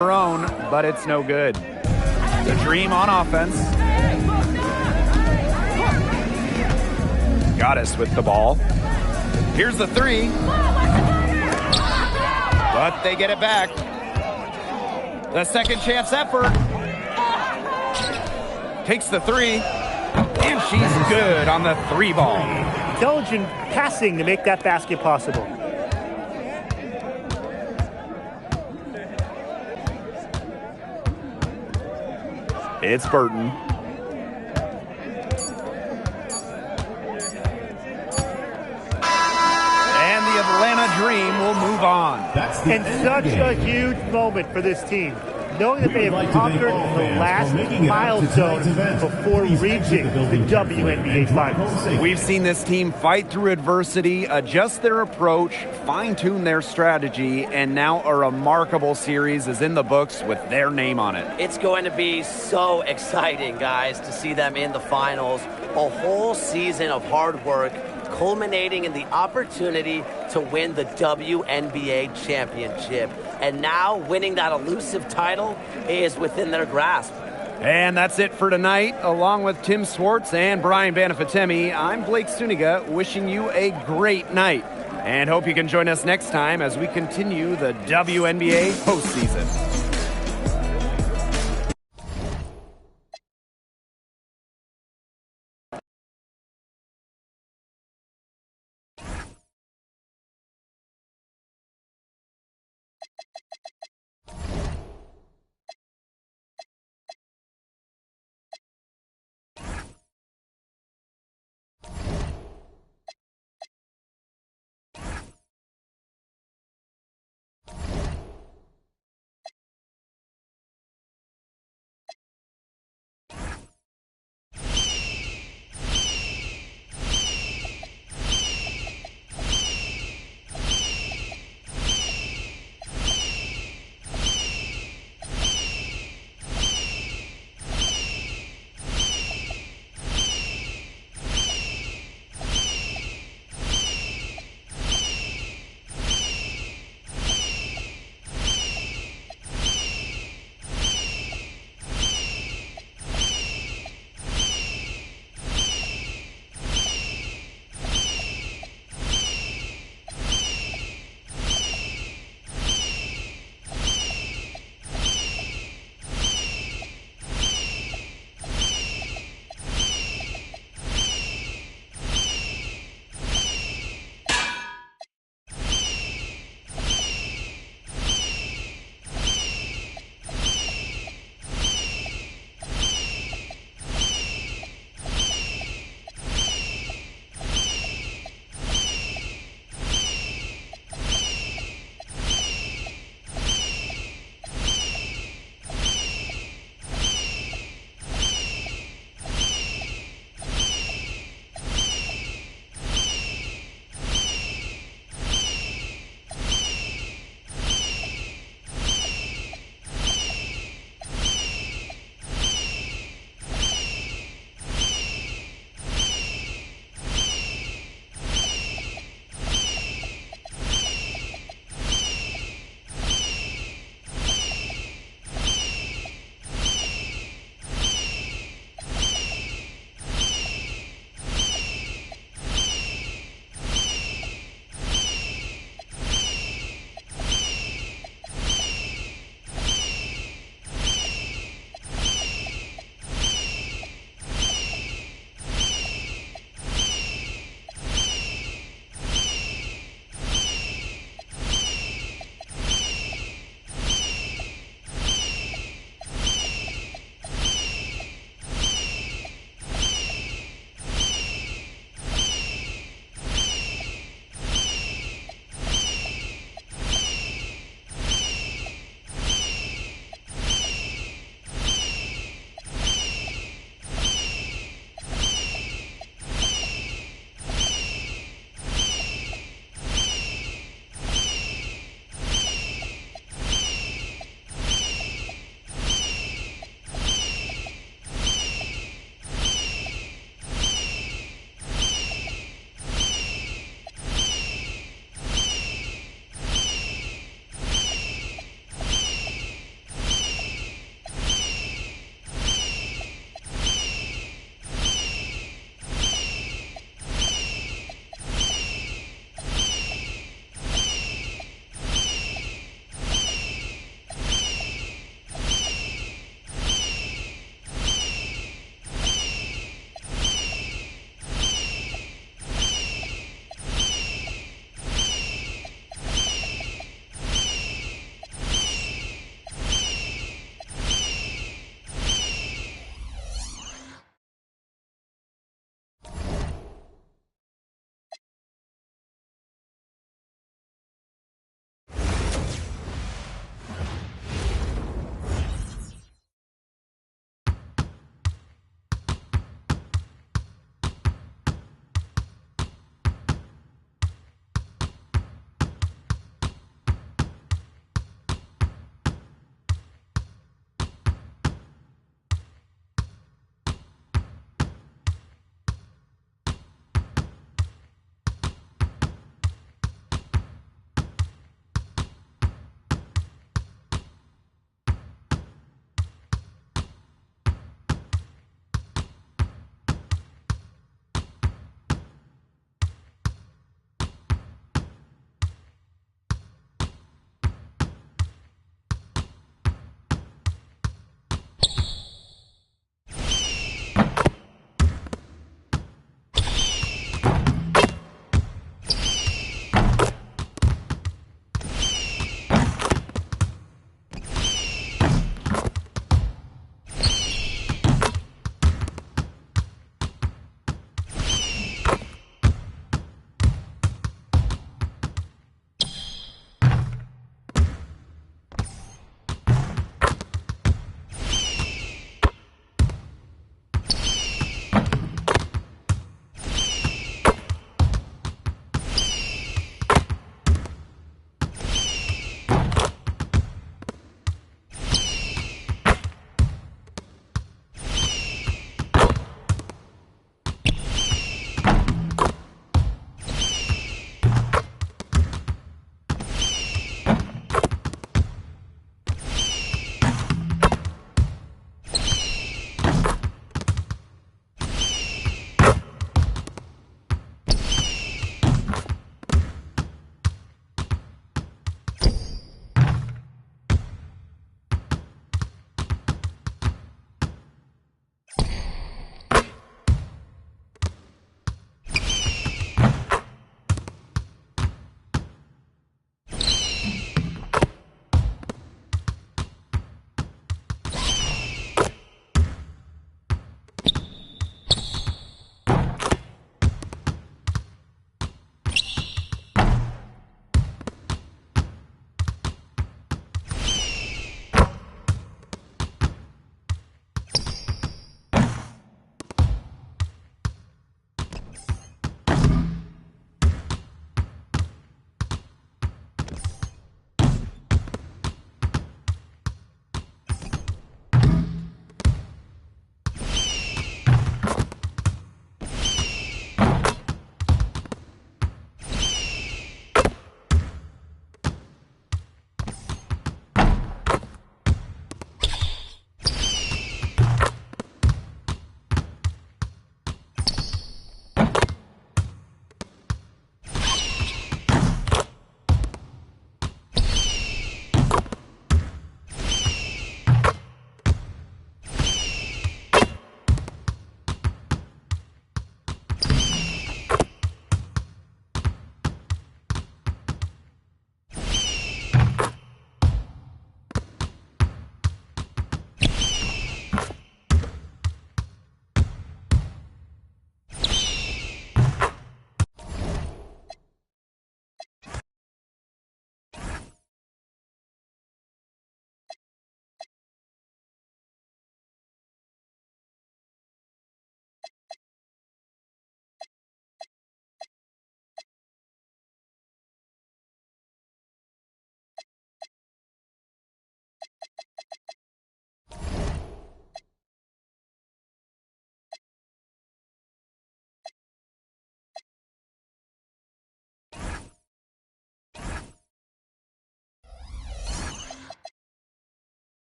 Own, but it's no good. The Dream on offense. Goddess with the ball. Here's the three. But they get it back. The second chance effort. Takes the three. And she's good on the three ball. Intelligent passing to make that basket possible. It's Burton. And the Atlanta Dream will move on. And such a huge moment for this team, knowing that they have conquered the last milestone before reaching the WNBA Finals. We've seen this team fight through adversity, adjust their approach, fine-tune their strategy, and now a remarkable series is in the books with their name on it. It's going to be so exciting, guys, to see them in the finals. A whole season of hard work culminating in the opportunity to win the WNBA championship. And now winning that elusive title is within their grasp. And that's it for tonight. Along with Tim Swartz and Brian Banafitemi, I'm Blake Suniga, wishing you a great night. And hope you can join us next time as we continue the WNBA postseason.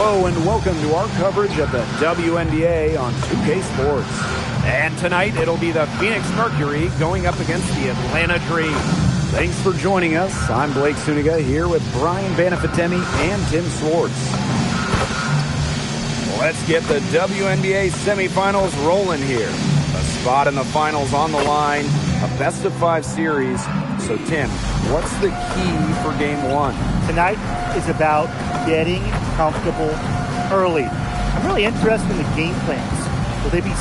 Hello and welcome to our coverage of the WNBA on 2K Sports. And tonight it'll be the Phoenix Mercury going up against the Atlanta Dream. Thanks for joining us. I'm Blake Suniga here with Brian Banafitemi and Tim Swartz. Let's get the WNBA semifinals rolling here. A spot in the finals on the line, a best-of-5 series. So, Tim, what's the key for Game 1? Tonight is about getting comfortable early. I'm really interested in the game plans. Will they be...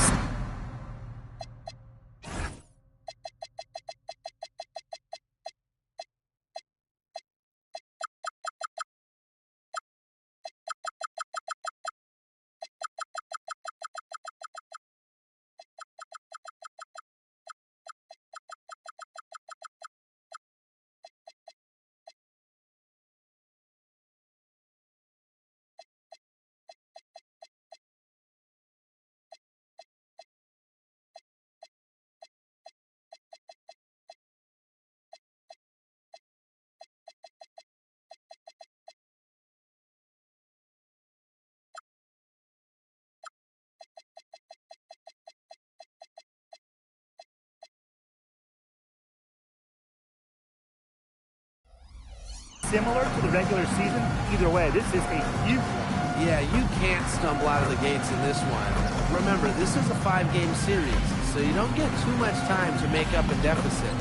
similar to the regular season? Either way, this is a huge one. Yeah, you can't stumble out of the gates in this one. Remember, this is a 5-game series, so you don't get too much time to make up a deficit.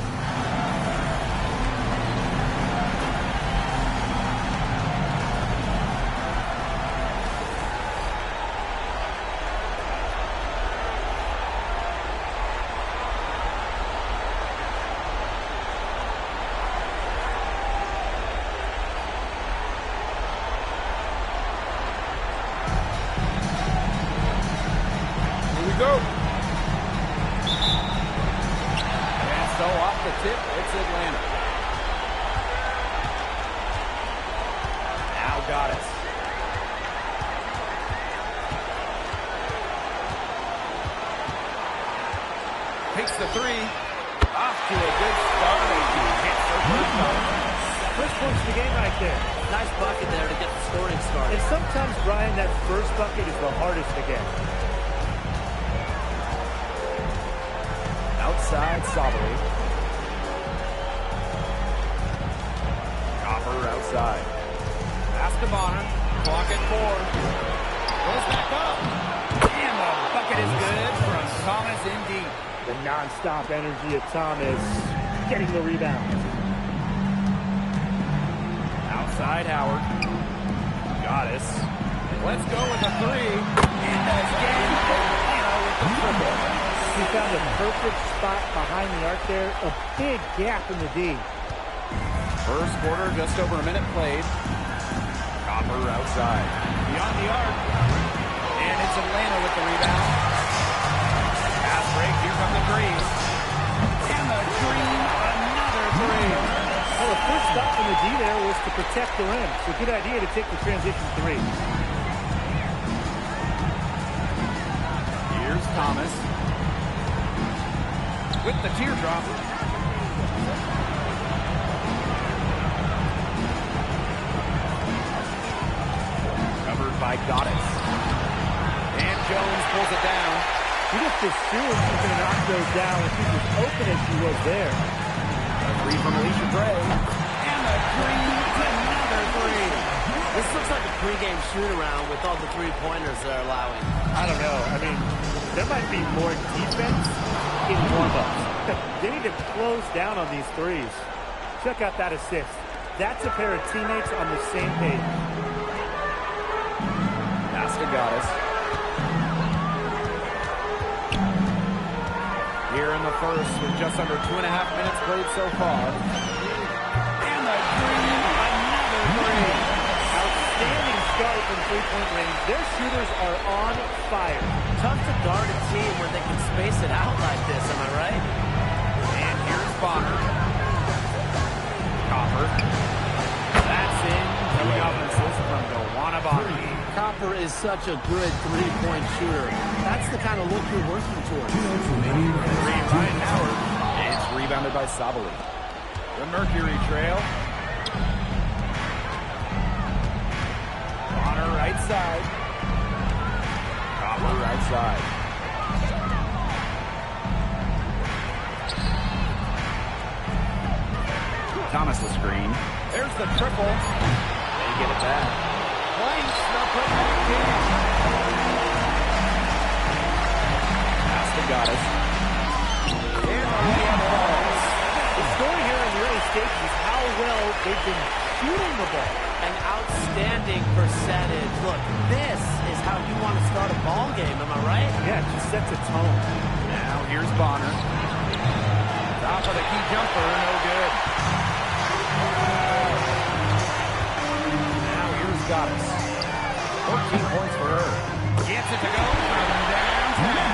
Non-stop energy of Thomas getting the rebound. Outside Howard. Goddess. Let's go with a 3. And that's game with the triple. He found a perfect spot behind the arc there. A big gap in the D. First quarter, just over a minute played. Copper outside. Beyond the arc. And it's Atlanta with the rebound. Pass break, here come the Dream. And the Dream, another 3. Well, the first stop from the D there was to protect the rim. So good idea to take the transition 3. Here's Thomas. With the teardrop. Covered by Goddess. And Jones pulls it down. You just assume she's going to knock those down if she's as open as she was there. A 3 from Alicia Gray. And the Dream, another 3. This looks like a pregame shoot-around with all the three-pointers they're allowing. I don't know. I mean, there might be more defense in warm-ups. They need to close down on these threes. Check out that assist. That's a pair of teammates on the same page. Pass to Goddess. Here in the first with just under 2.5 minutes played so far. And the Dream, another 3. Outstanding start from three-point range. Their shooters are on fire. Tough to guard a team when they can space it out like this, am I right? And here's Bonner. Copper. That's in. Two assist from Gowana Bonner. Copper is such a good three-point shooter. That's the kind of look you're working towards. Ryan Howard. And it's rebounded by Sabali. The Mercury trail. Bonner right side. Copper right side. Thomas the screen. There's the triple. They get it back. Planks, they'll put back in. That's the goddess. And away it falls. The story here in the early stages is how well they've been shooting the ball. An outstanding percentage. Look, this is how you want to start a ball game, am I right? Yeah, it just sets a tone. Now here's Bonner. Top of the key jumper, no good. Now here's Goddess. 14 points for her. Gets it to go from downtown.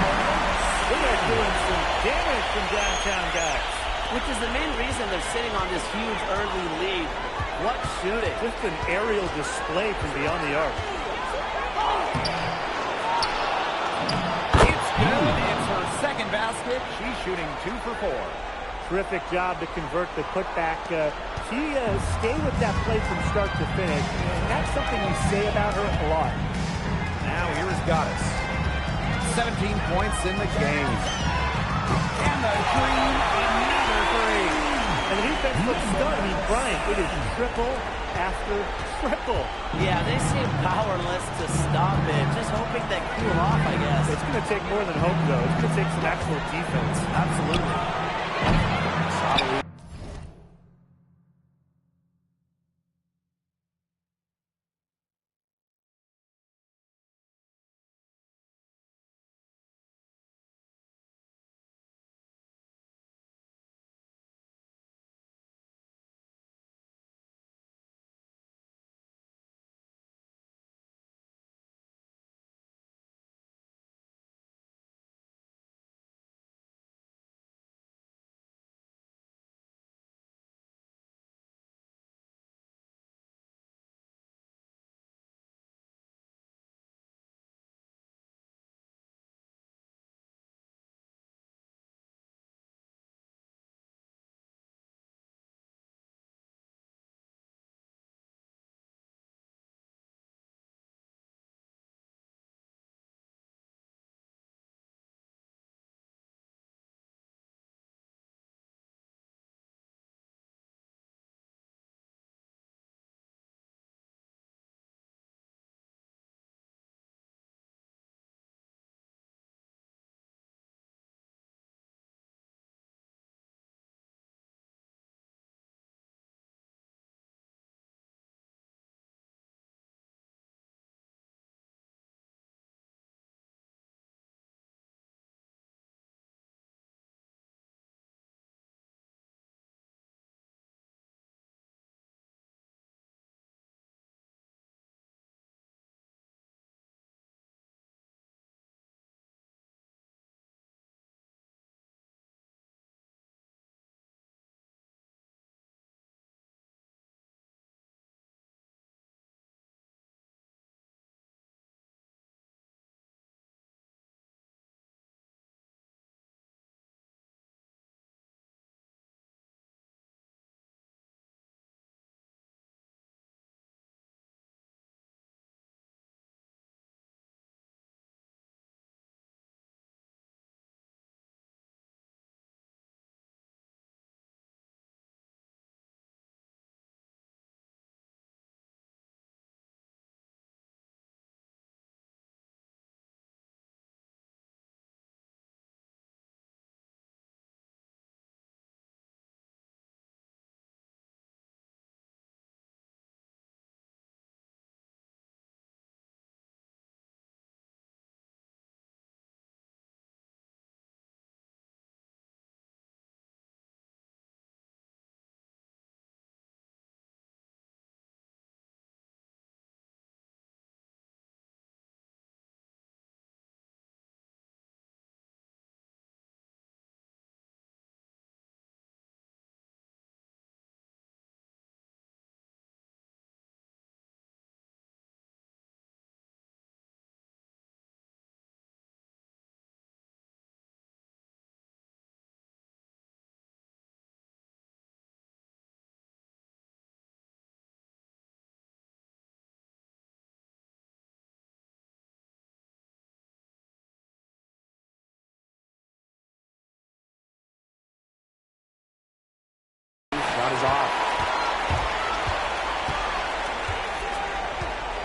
Look at doing some damage from downtown, guys. Which is the main reason they're sitting on this huge early lead. What shooting? Just an aerial display from beyond the arc. It's good. It's her second basket. She's shooting 2 for 4. Terrific job to convert the putback. She stayed with that play from start to finish. And that's something we say about her a lot. Now here is Goddess. 17 points in the game. And the dream, another 3. And the defense looks stunned. I mean, Brian, it is triple after triple. Yeah, they seem powerless to stop it. Just hoping they cool off, I guess. It's going to take more than hope, though. It's going to take some actual defense. Absolutely.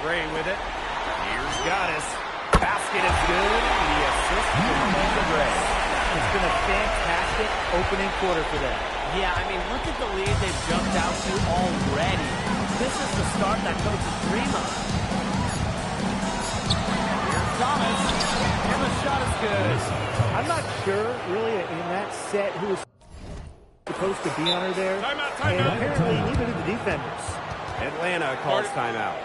Gray with it. Here's Gaddis. Basket is good. The assist from Amanda Gray. It's been a fantastic opening quarter for them. Yeah, I mean, look at the lead they've jumped out to already. This is the start that coaches dream of. Here's Thomas. And the shot is good. I'm not sure, really, in that set who was supposed to be on her there. And apparently neither did the defenders. Atlanta calls timeout.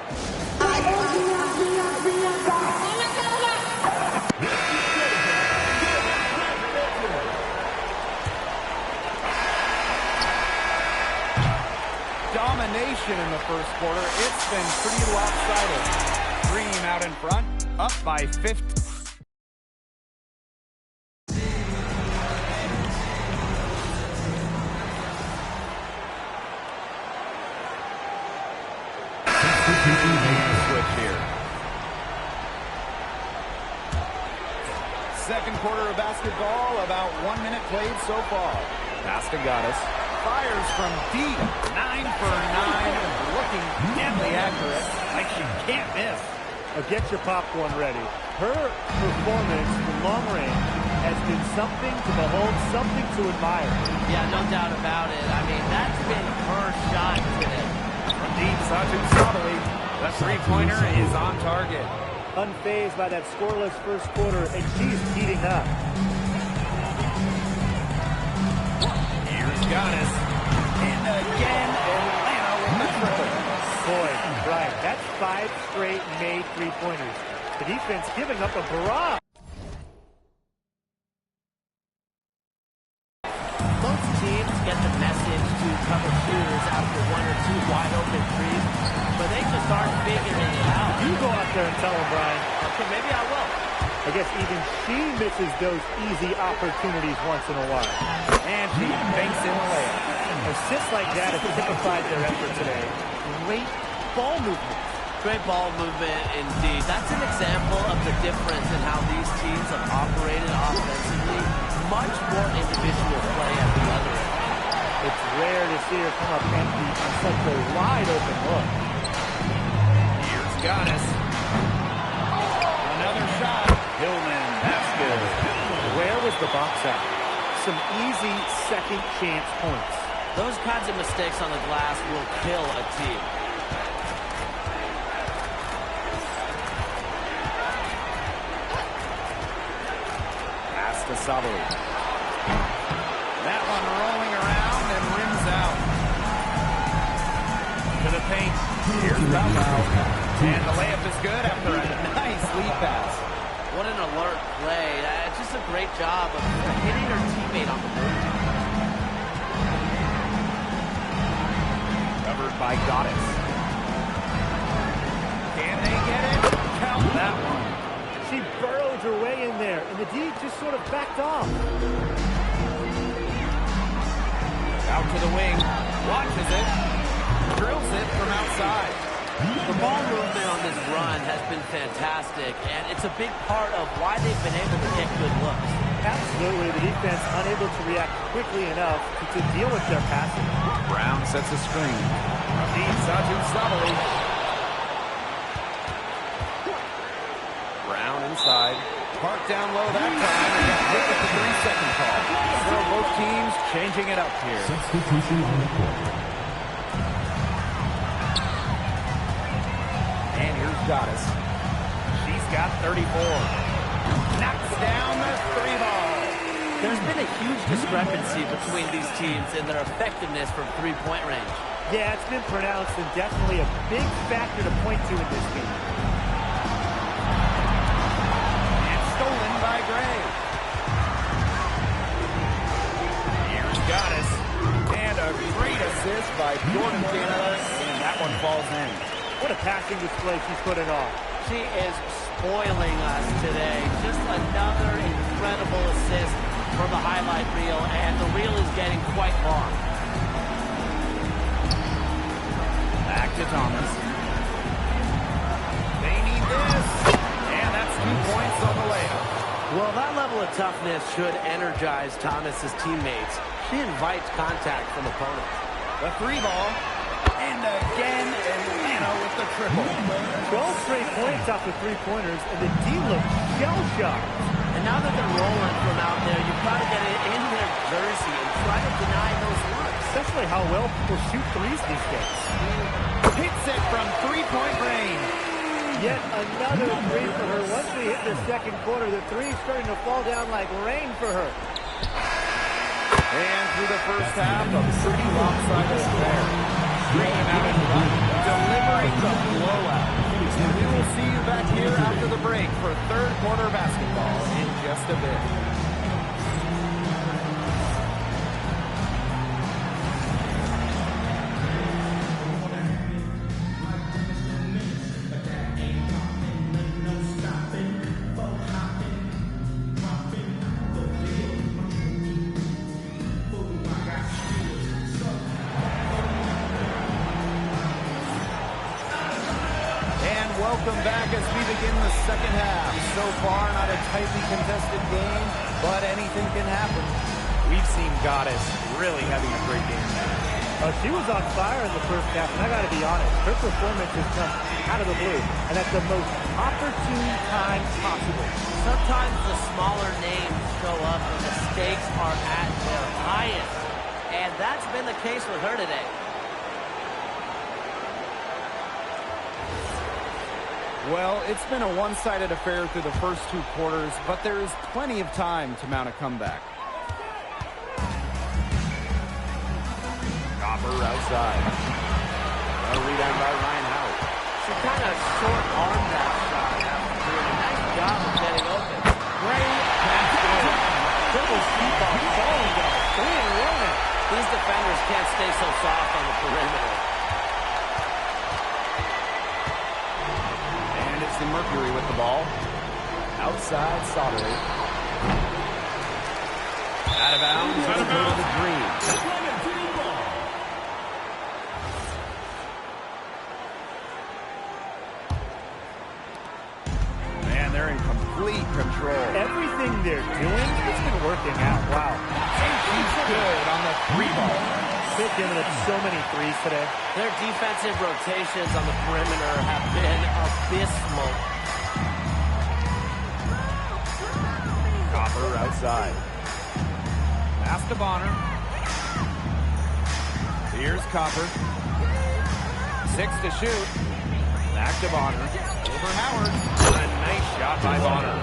Domination in the first quarter. It's been pretty lopsided. Green out in front, up by 50. Switch here. Second quarter of basketball, about 1 minute played so far. Pass to Gaddis. Fires from deep. 9 for 9. Looking deadly accurate. Like she can't miss. Get your popcorn ready. Her performance from long range has been something to behold, something to admire. Yeah, no doubt about it. I mean, that's been her shot today. From deep, Satu Sabali. The three-pointer is on target. Unfazed by that scoreless first quarter, and she's heating up. Here's Gaddis. And again, Atlanta with the triple. Boy, Brian, that's 5 straight made three-pointers. The defense giving up a barrage. Most teams get the message to cover shooters after 1 or 2 wide-open threes, but they just aren't figuring it out. You go out there and tell them, Brian. Okay, maybe I will. I guess even she misses those easy opportunities once in a while. And she banks in the layup. Assists like that have typified their effort today. Great ball movement. Great ball movement indeed. That's an example of the difference in how these teams have operated offensively. Much more individual play at the other end. It's rare to see her come up empty on such a wide open look. Here's Gaddis. Another shot. Hillman, that's good. Where was the box out? Some easy second chance points. Those kinds of mistakes on the glass will kill a team. Pass to Sabali. That one rolling around and rims out. To the paint. Here's Baulau. And the layup is good after a nice lead pass. What an alert play. Just a great job of hitting her teammate on the move. Covered by Gaddis. Can they get it? Count that one. She burrowed her way in there, and the D just sort of backed off. Out to the wing. Watches it. Drills it from outside. The ball movement on this run has been fantastic, and it's a big part of why they've been able to get good looks. Absolutely. The defense unable to react quickly enough to deal with their passing. Brown sets a screen. Deep, Satu Sabali. Brown inside. Park down low that time and got hit with the 3-second call. So both teams changing it up here. Substitution on the court. And here's Gaddis. She's got 34. Knocks down the 3-ball. There's been a huge discrepancy between these teams in their effectiveness from three-point range. Yeah, it's been pronounced and definitely a big factor to point to in this game. Stolen by Gray. Here's Gaddis. And a great assist by Jordan Canada, and that one falls in. What a passing display she's putting on. She is spoiling us today. Just another incredible assist from the highlight reel, and the reel is getting quite long. Back to Thomas. They need this. And that's 2 points on the layup. Well, that level of toughness should energize Thomas's teammates. She invites contact from opponents. The 3-ball. And again, Atlanta with the another triple. 12 straight points off the three-pointers, and the D looks shell-shocked. And now that they're rolling from out there, you've got to get it in their jersey and try to deny those looks. Especially how well people shoot threes these days. Hits it from three-point range. Yet another three for her. Once we hit the second quarter, the three's starting to fall down like rain for her. And through the first half, a pretty lopsided affair. Streaking out in front, delivering the blowout. We will see you back here after the break for third quarter basketball in just a bit. Welcome back as we begin the second half. So far, not a tightly contested game, but anything can happen. We've seen Goddess really having a great game now. She was on fire in the first half, and I got to be honest, her performance has come out of the blue, and at the most opportune time possible. Sometimes the smaller names show up when the stakes are at their highest, and that's been the case with her today. Well, it's been a one-sided affair through the first two quarters, but there is plenty of time to mount a comeback. Copper outside. A rebound by Ryan Howard. She kind of short-armed that shot after doing a nice job of getting open. Great basket. Triple steep ball falling down. 3 in a row now. These defenders can't stay so soft on the perimeter. Mercury with the ball. Outside, Sautery. Out of bounds. Out of bounds. To the green. Man, they're in complete control. Everything they're doing, it's been working out. Wow. She's good on the three ball. They've given up so many threes today. Their defensive rotations on the perimeter have been abysmal. Copper outside. Pass to Bonner. Here's Copper. 6 to shoot. Back to Bonner. Over Howard. A nice shot by Bonner.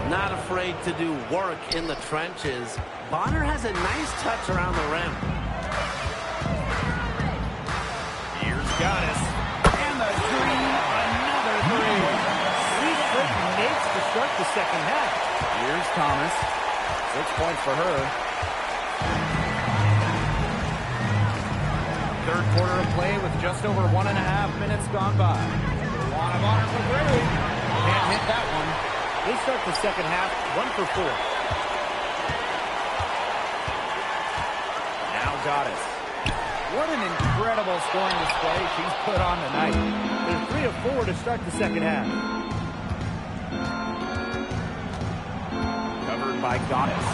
Not afraid to do work in the trenches. Bonner has a nice touch around the rim. Goddess. And the three, another three. 3 straight makes to start the second half. Here's Thomas. 6 points for her. Third quarter of play with just over 1.5 minutes gone by. Luana Bonner for three. Can't hit that one. They start the second half 1 for 4. Now Goddess. What an incredible scoring display she's put on tonight. They're 3 of 4 to start the second half. Covered by Goddess.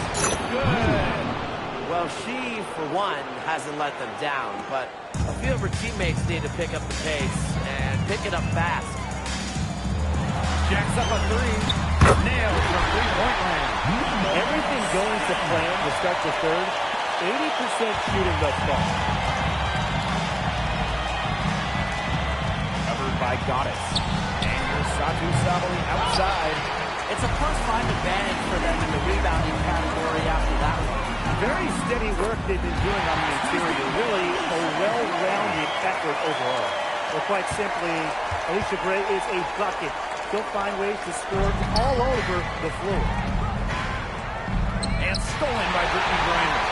Good. Well, she, for one, hasn't let them down, but a few of her teammates need to pick up the pace and pick it up fast. Jacks up a three. Nailed from three-point land. Everything going to plan to start the third. 80% shooting thus far. By Goddess. And here's Satu Sabali outside. It's a +5 advantage for them in the rebounding category after that one. Very steady work they've been doing on the interior. Really a well-rounded effort overall. Or quite simply, Alicia Gray is a bucket. She'll find ways to score all over the floor. And stolen by Brittany Griner.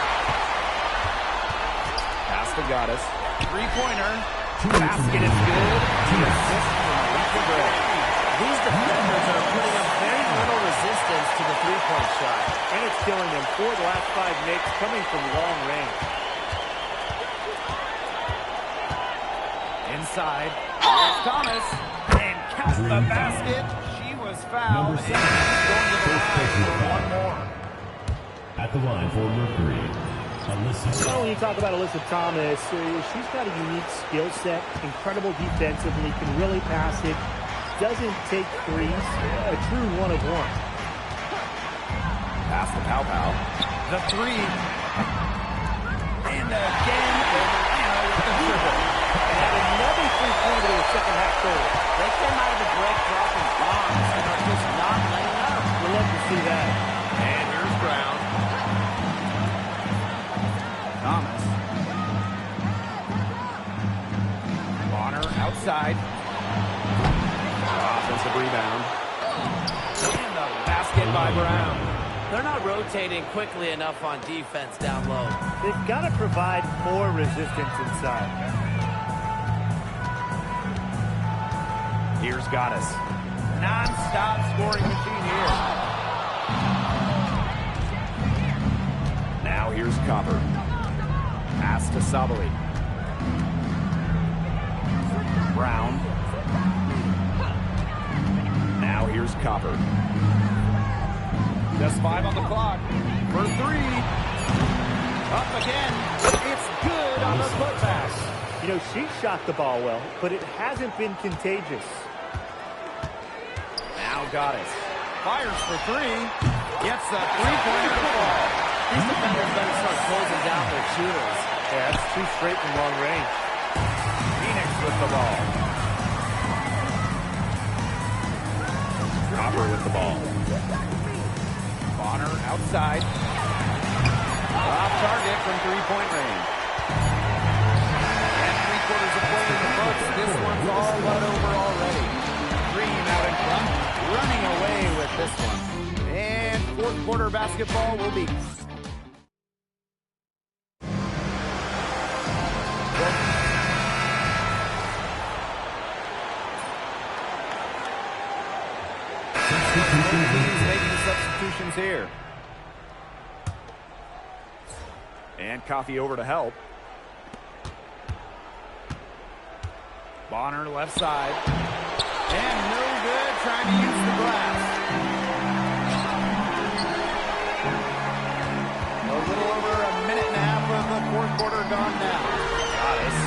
Pass to Goddess. Three-pointer. Basket is good. Assist from Alicia Gray. These defenders are putting up very little resistance to the three-point shot. And it's killing them. 4 of the last 5 makes coming from long range. Inside. Here's Thomas. And count the basket. She was fouled. And she's going to the line for one more. At the line for Mercury, Well, when you talk about Alyssa Thomas, she's got a unique skill set, incredible defensively, can really pass it, doesn't take threes, a true one-of-one. Pass to Pow. The three. And again, Atlanta with the triple. And another three-pointer to the second half total. They came out of the break dropping bombs and are just not letting up. We'll love to see that. And here's Brown. Thomas. Bonner outside. Offensive rebound. And the basket by Brown. They're not rotating quickly enough on defense down low. They've got to provide more resistance inside. Here's Goddess. Non-stop scoring machine here. Now here's Copper. Pass to Sabali. Brown. Now here's Copper. Just 5 on the clock. For 3. Up again. It's good on the putback. You know, she shot the ball well, but it hasn't been contagious. Now Goddess. Fires for 3. Gets the three-pointer to fall. These defenders better start closing down their shooters. Yeah, that's 2 straight from long range. Phoenix with the ball. Copper with the ball. Bonner outside. Off target from three-point range. And 3/4 of play in the books. This one's all but over already. Green out in front. Running away with this one. And fourth quarter basketball will be. Making substitutions here. And Coffee over to help. Bonner left side. And no good trying to use the glass. A little over a minute and a half of the fourth quarter gone now. Goddess.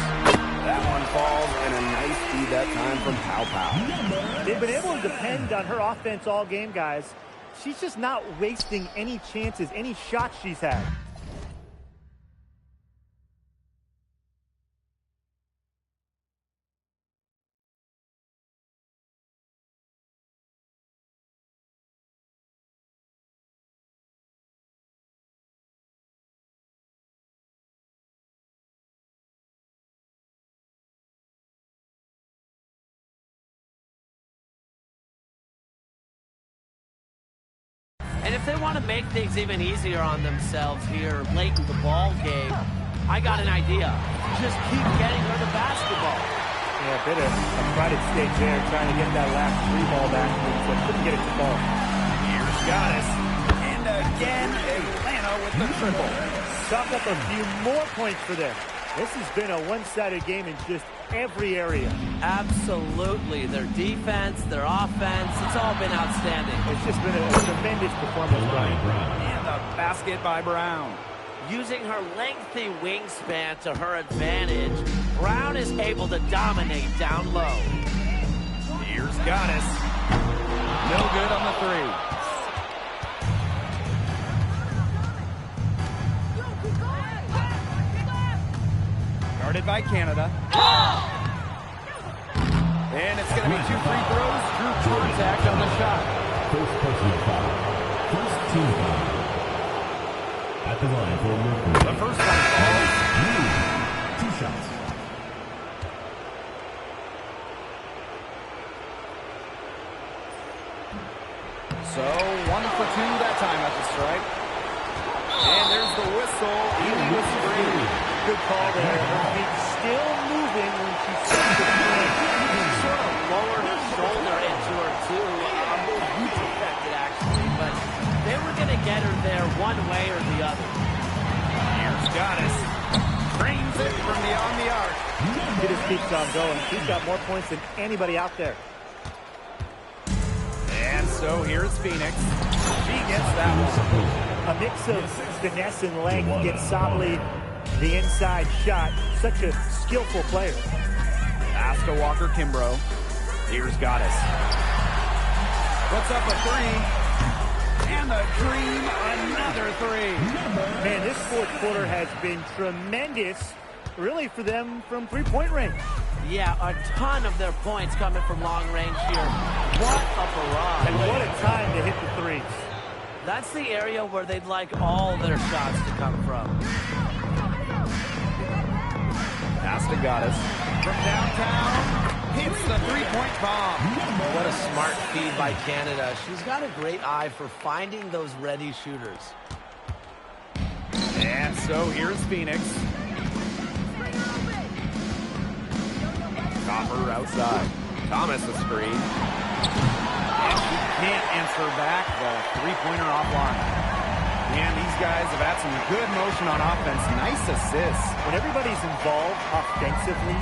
That one falls, and a nice feed that time from Pow. They've been able to depend on her offense all game, guys. She's just not wasting any chances, any shots she's had. And if they want to make things even easier on themselves here late in the ball game, I got an idea. Just keep getting her the basketball. Yeah, a bit of a pride stage there, trying to get that last 3 ball back, but couldn't get it to fall. Here's Goddess. And again, Atlanta with the triple. Chalk up a few more points for them. This has been a one-sided game in just every area. Absolutely. Their defense, their offense, it's all been outstanding. It's just been a tremendous performance, Brian. And the basket by Brown. Using her lengthy wingspan to her advantage, Brown is able to dominate down low. Here's Goddess. No good on the 3. Guarded by Canada. And it's going to be 2 free throws. Drew contact on the shot. First personal foul. First team foul. At the line for Mercury. The first one falls. 2 shots. So 1 for 2 that time at the strike. And there's the whistle. Ely with screen. Good call there. Her feet still moving when she sets the play. She sort of lowered her shoulder into her, too. A little boot affected, actually. But they were going to get her there one way or the other. Here's Goddess. Frames it from beyond the arc. She just keeps on going. She's got more points than anybody out there. And so here's Phoenix. She gets that one. A mix of finesse and length gets Sablé the inside shot. Such a skillful player. Pass to Walker-Kimbrough. Here's Goddess. Puts up a three. And the Dream, another three. Man, this fourth quarter has been tremendous, really, for them from three-point range. Yeah, a ton of their points coming from long range here. What a barrage. And what a time to hit the threes. That's the area where they'd like all their shots to come from. Pass to Goddess. From downtown, hits the three-point bomb. What a smart feed by Canada. She's got a great eye for finding those ready shooters. And so here's Phoenix. Copper outside. Thomas a screen. And she can't answer back the three-pointer offline. And these guys have had some good motion on offense. Nice assists. When everybody's involved offensively,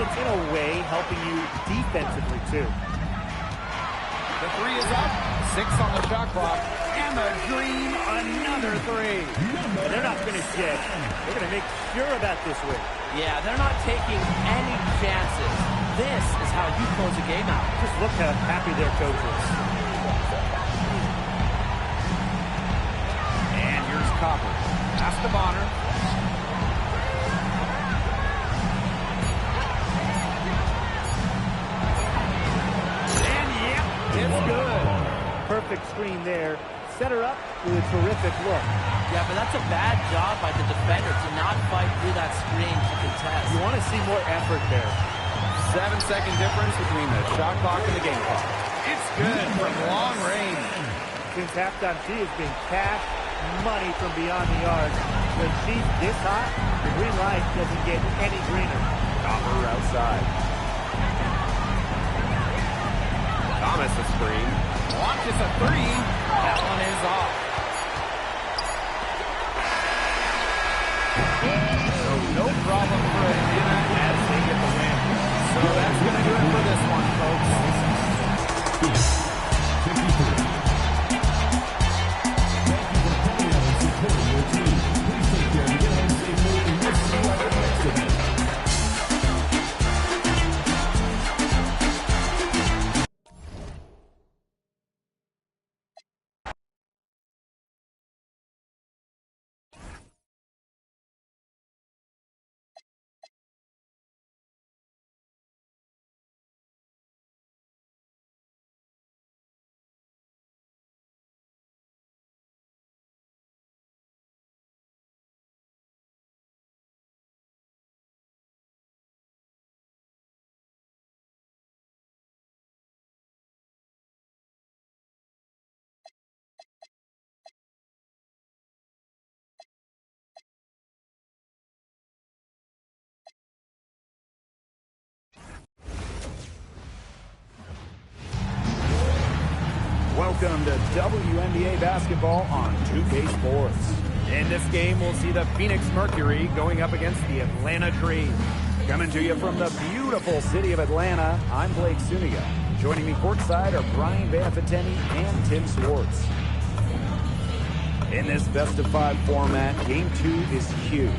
it's in a way helping you defensively too. The three is up. 6 on the shot clock. And the Dream, another three. And they're not finished yet. They're going to make sure about this win. Yeah, they're not taking any chances. This is how you close a game out. Just look how happy their coach is. And here's Copper. Pass to Bonner. And yep, it's good. Perfect screen there. Set her up with a terrific look. Yeah, but that's a bad job by the defender to not fight through that screen to contest. You want to see more effort there. 7-second difference between the shot clock and the game clock. It's good from long range. Since halftime, she has been cash money from beyond the arc. When she's this hot, the green light doesn't get any greener. Copper outside. Thomas a screen. Launches a three. That one is off. So no problem for Atlanta as they get the win. So that's going to do it for this one, folks. Welcome to WNBA basketball on 2K Sports. In this game, we'll see the Phoenix Mercury going up against the Atlanta Dream. Coming to you from the beautiful city of Atlanta, I'm Blake Suniga. Joining me courtside are Brian Banfiteni and Tim Swartz. In this best-of-5 format, Game 2 is huge.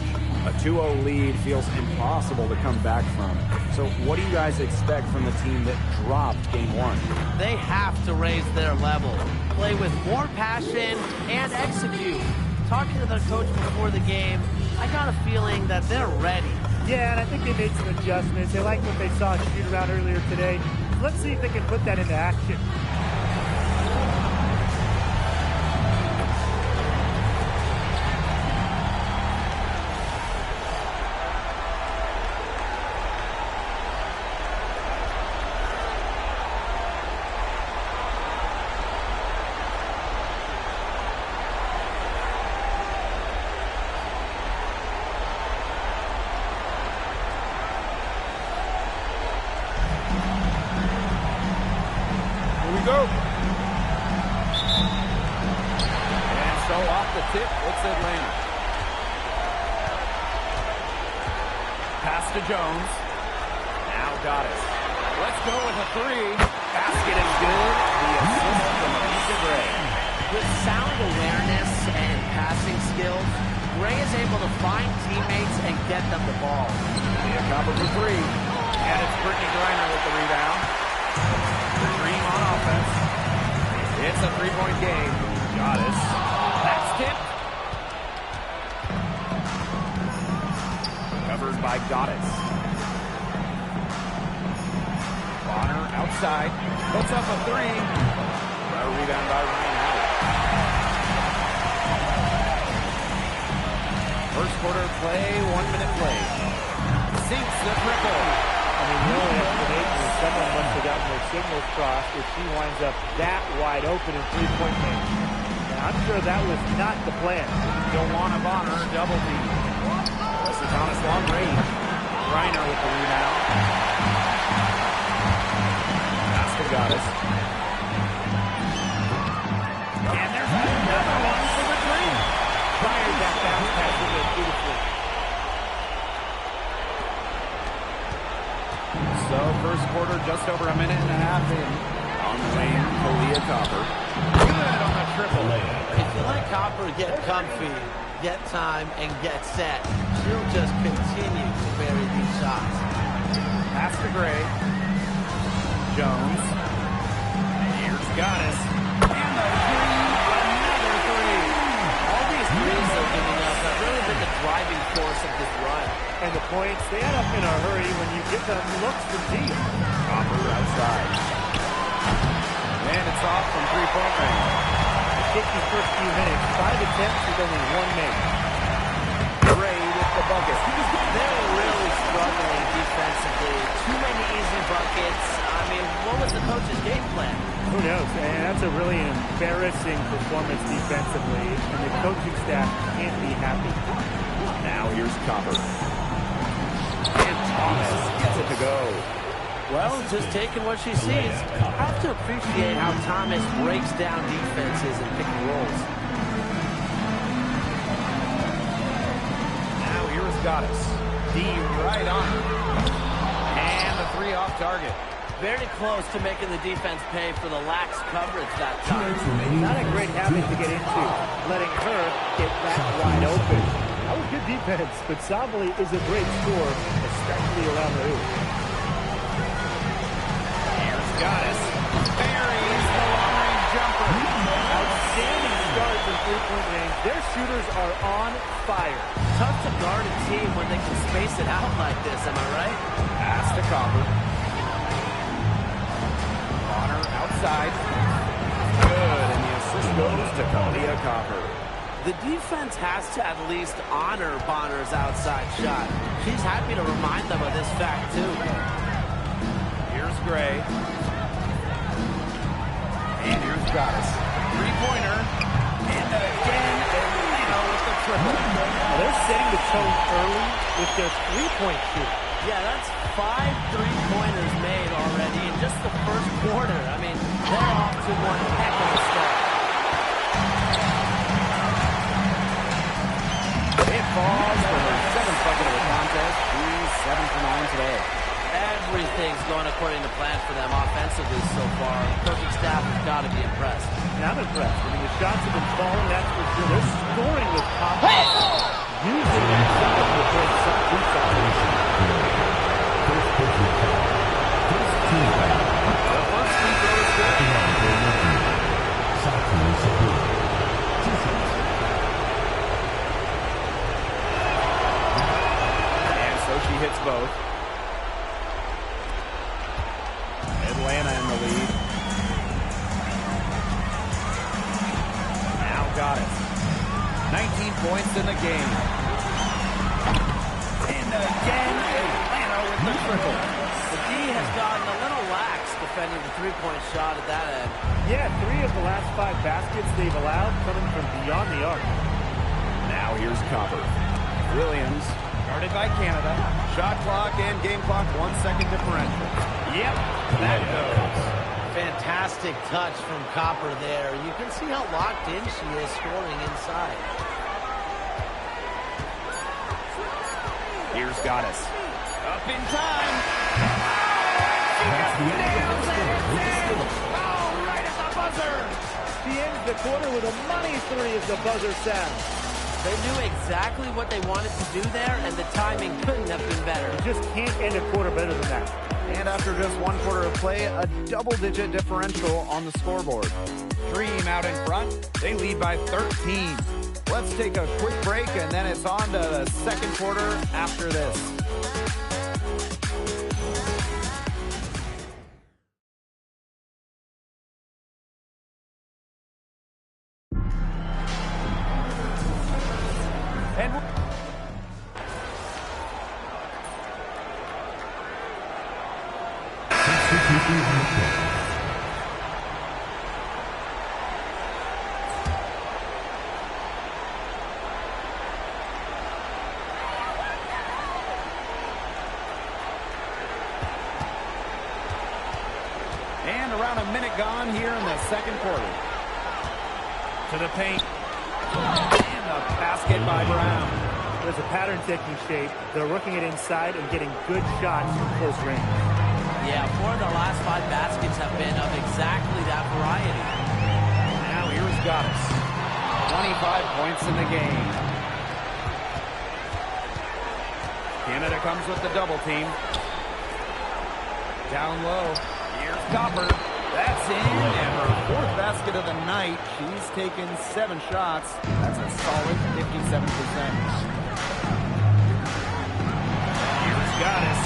A 2-0 lead feels impossible to come back from. So what do you guys expect from the team that dropped Game 1? They have to raise their level, play with more passion, and execute. Talking to their coach before the game, I got a feeling that they're ready. Yeah, and I think they made some adjustments. They liked what they saw shoot around earlier today. Let's see if they can put that into action. Go. And so off the tip, it's Atlanta. Pass to Jones. Now Goddess. Let's go with a three. Basket is good. The assist from Alicia Gray. With sound awareness and passing skills, Gray is able to find teammates and get them the ball. Leah Copper for three. And it's Brittany Griner with the rebound. The Dream on offense. It's a three-point game. Goddess. That's tipped. Covered by Goddess. Bonner outside. Puts up a three. A rebound by Ryan Howard. First quarter play, 1 minute play. Sinks the triple. I mean, the only explanation is someone must have gotten their signals crossed if she winds up that wide open in three-point range. And I'm sure that was not the plan. Joanna Bonner, double team. Leslie Thomas, long range. Reiner with the rebound. That's the Goddess. And there's another one for the Dream. Fired that bounce pass in there beautifully. So first quarter, just over a minute and a half in. On the lane, Leah Copper. Good on the triple. If you let Copper get comfy, get time, and get set, she'll just continue to bury these shots. Pass to Gray. Jones. Here's Goddess. And the Dream, another three. All these threes they're giving up have really been the driving force of this run. And the points, they add up in a hurry when you get them looks from deep. Copper outside. And it's off from three-point range. The 51st few minutes, 5 attempts with only 1 made. Gray with the bucket. They're really struggling defensively. Too many easy buckets. I mean, what was the coach's game plan? Who knows? And that's a really embarrassing performance defensively, and the coaching staff can't be happy. Now here's Copper. And Thomas gets it to go. Well, just taking what she sees. I have to appreciate how Thomas breaks down defenses and pick and rolls. Now here's Goddess. D right on her. And the three off target. Very close to making the defense pay for the lax coverage that time. Not a great habit to get into, letting her get that wide open. That was good defense, but Sabali is a great scorer, especially around the hoop. Here's Goddess. Buries the long-range jumper. Outstanding start from three-point range. Their shooters are on fire. Tough to guard a team when they can space it out like this, am I right? Pass to Copper. Bonner outside. Good, and the assist goes to Leah Copper. The defense has to at least honor Bonner's outside shot. She's happy to remind them of this fact, too. Here's Gray. And here's Goddess. Three-pointer. And again, Atlanta with the triple. They're setting the tone early with their three-point shooting. Yeah, that's 5 3-pointers made already in just the first quarter. I mean, they're off to one heck of a start. It falls for her 7th bucket of the contest. She's 7 for 9 today. Everything's going according to plan for them offensively so far. The coaching staff has got to be impressed. And I'm impressed. I mean, the shots have been falling, that's for sure. They're scoring with confidence. Using that shot to bring some defense. The first free throw is good. And so she hits both. Atlanta in the lead. Now got it. 19 points in the game. And again, Atlanta with the triple. The D has gotten a little lax defending the three-point shot at that end. Yeah, 3 of the last 5 baskets they've allowed coming from beyond the arc. Now here's Copper. Williams, guarded by Canada. Shot clock and game clock 1 second differential. Yep, that goes. Fantastic touch from Copper there. You can see how locked in she is scoring inside. Here's Goddess. Up in time. She just nails it. It's in. Oh, right at the buzzer. She ends the quarter with a money three as the buzzer sounds. They knew exactly what they wanted to do there, and the timing couldn't have been better. You just can't end a quarter better than that. And after just 1 quarter of play, a double-digit differential on the scoreboard. Dream out in front. They lead by 13. Let's take a quick break, and then it's on to the second quarter after this. And around a minute gone here in the second quarter. To the paint. And a basket by Brown. There's a pattern taking shape. They're working it inside and getting good shots from close range. Yeah, 4 of the last 5 baskets have been of exactly that variety. Now here's Goddess. 25 points in the game. Canada comes with the double team. Down low. Here's Copper. That's in, and her 4th basket of the night. She's taken 7 shots. That's a solid 57%. Here's Goddess.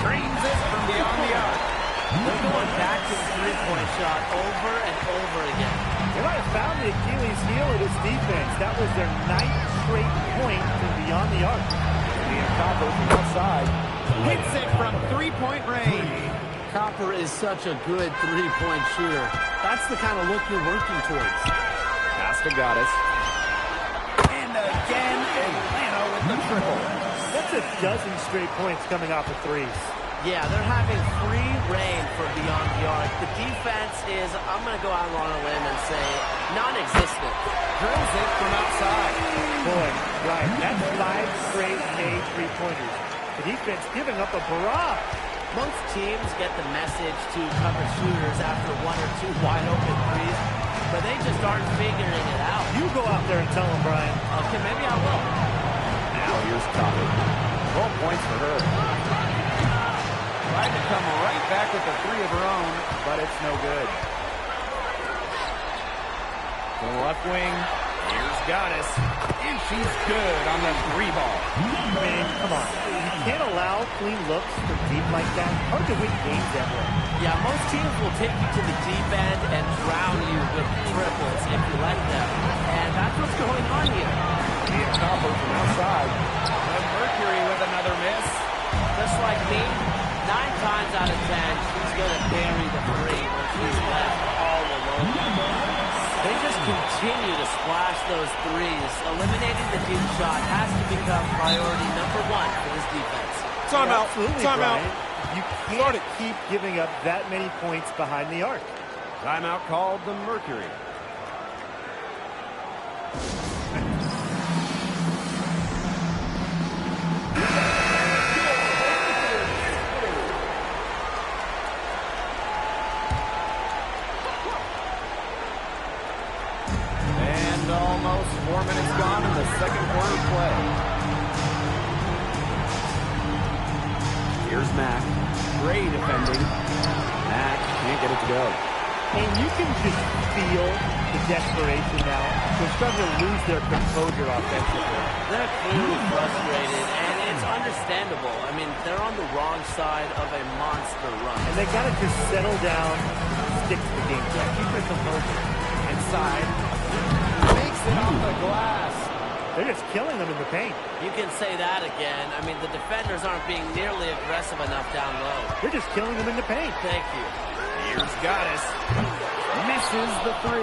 Drains it from beyond the arc. They're going back to the three-point shot over and over again. They might have found the Achilles heel of this defense. That was their 9th straight point from beyond the arc. And Copper from outside hits it from 3-point range. Copper is such a good three-point shooter. That's the kind of look you're working towards. Pass to Goddess. And again, Atlanta with the triple. That's a dozen straight points coming off of threes. Yeah, they're having free reign for beyond the arc. The defense is, I'm going to go out on a limb and say, non-existent. Drills it from outside. Boy, right, that's 5 straight made three-pointers. The defense giving up a barrage. Most teams get the message to cover shooters after 1 or 2 wide-open threes, but they just aren't figuring it out. You go out there and tell them, Brian. Okay, maybe I will. Now here's Copper. 12 points for her. Tried to come right back with a 3 of her own, but it's no good. The left wing. Here's Goddess. And she's good on the 3 ball. Man, come on. You can't allow clean looks from deep like that. Hard to win games that way. Yeah, most teams will take you to the deep end and drown you with triples if you let them. And that's what's going on here. Here's Copper from outside. And Mercury with another miss. Just like me, 9 times out of 10, she's going to bury the 3 when she's left all alone. They just continue to splash those threes. Eliminating the deep shot has to become priority number 1 for this defense. Timeout. Absolutely, Timeout. You can't keep giving up that many points behind the arc. Timeout called the Mercury. Almost 4 minutes gone in the second quarter play. Here's Mack. Great defending. Mack can't get it to go. And you can just feel the desperation now. They're starting to lose their composure offensively. They're clearly frustrated, and it's understandable. I mean, they're on the wrong side of a monster run. And they got to just settle down, stick to the game. Yeah, keep their composure. Inside. Makes it off the glass. They're just killing them in the paint. You can say that again. I mean, the defenders aren't being nearly aggressive enough down low. They're just killing them in the paint. Thank you. Here's Goddess. Misses the 3.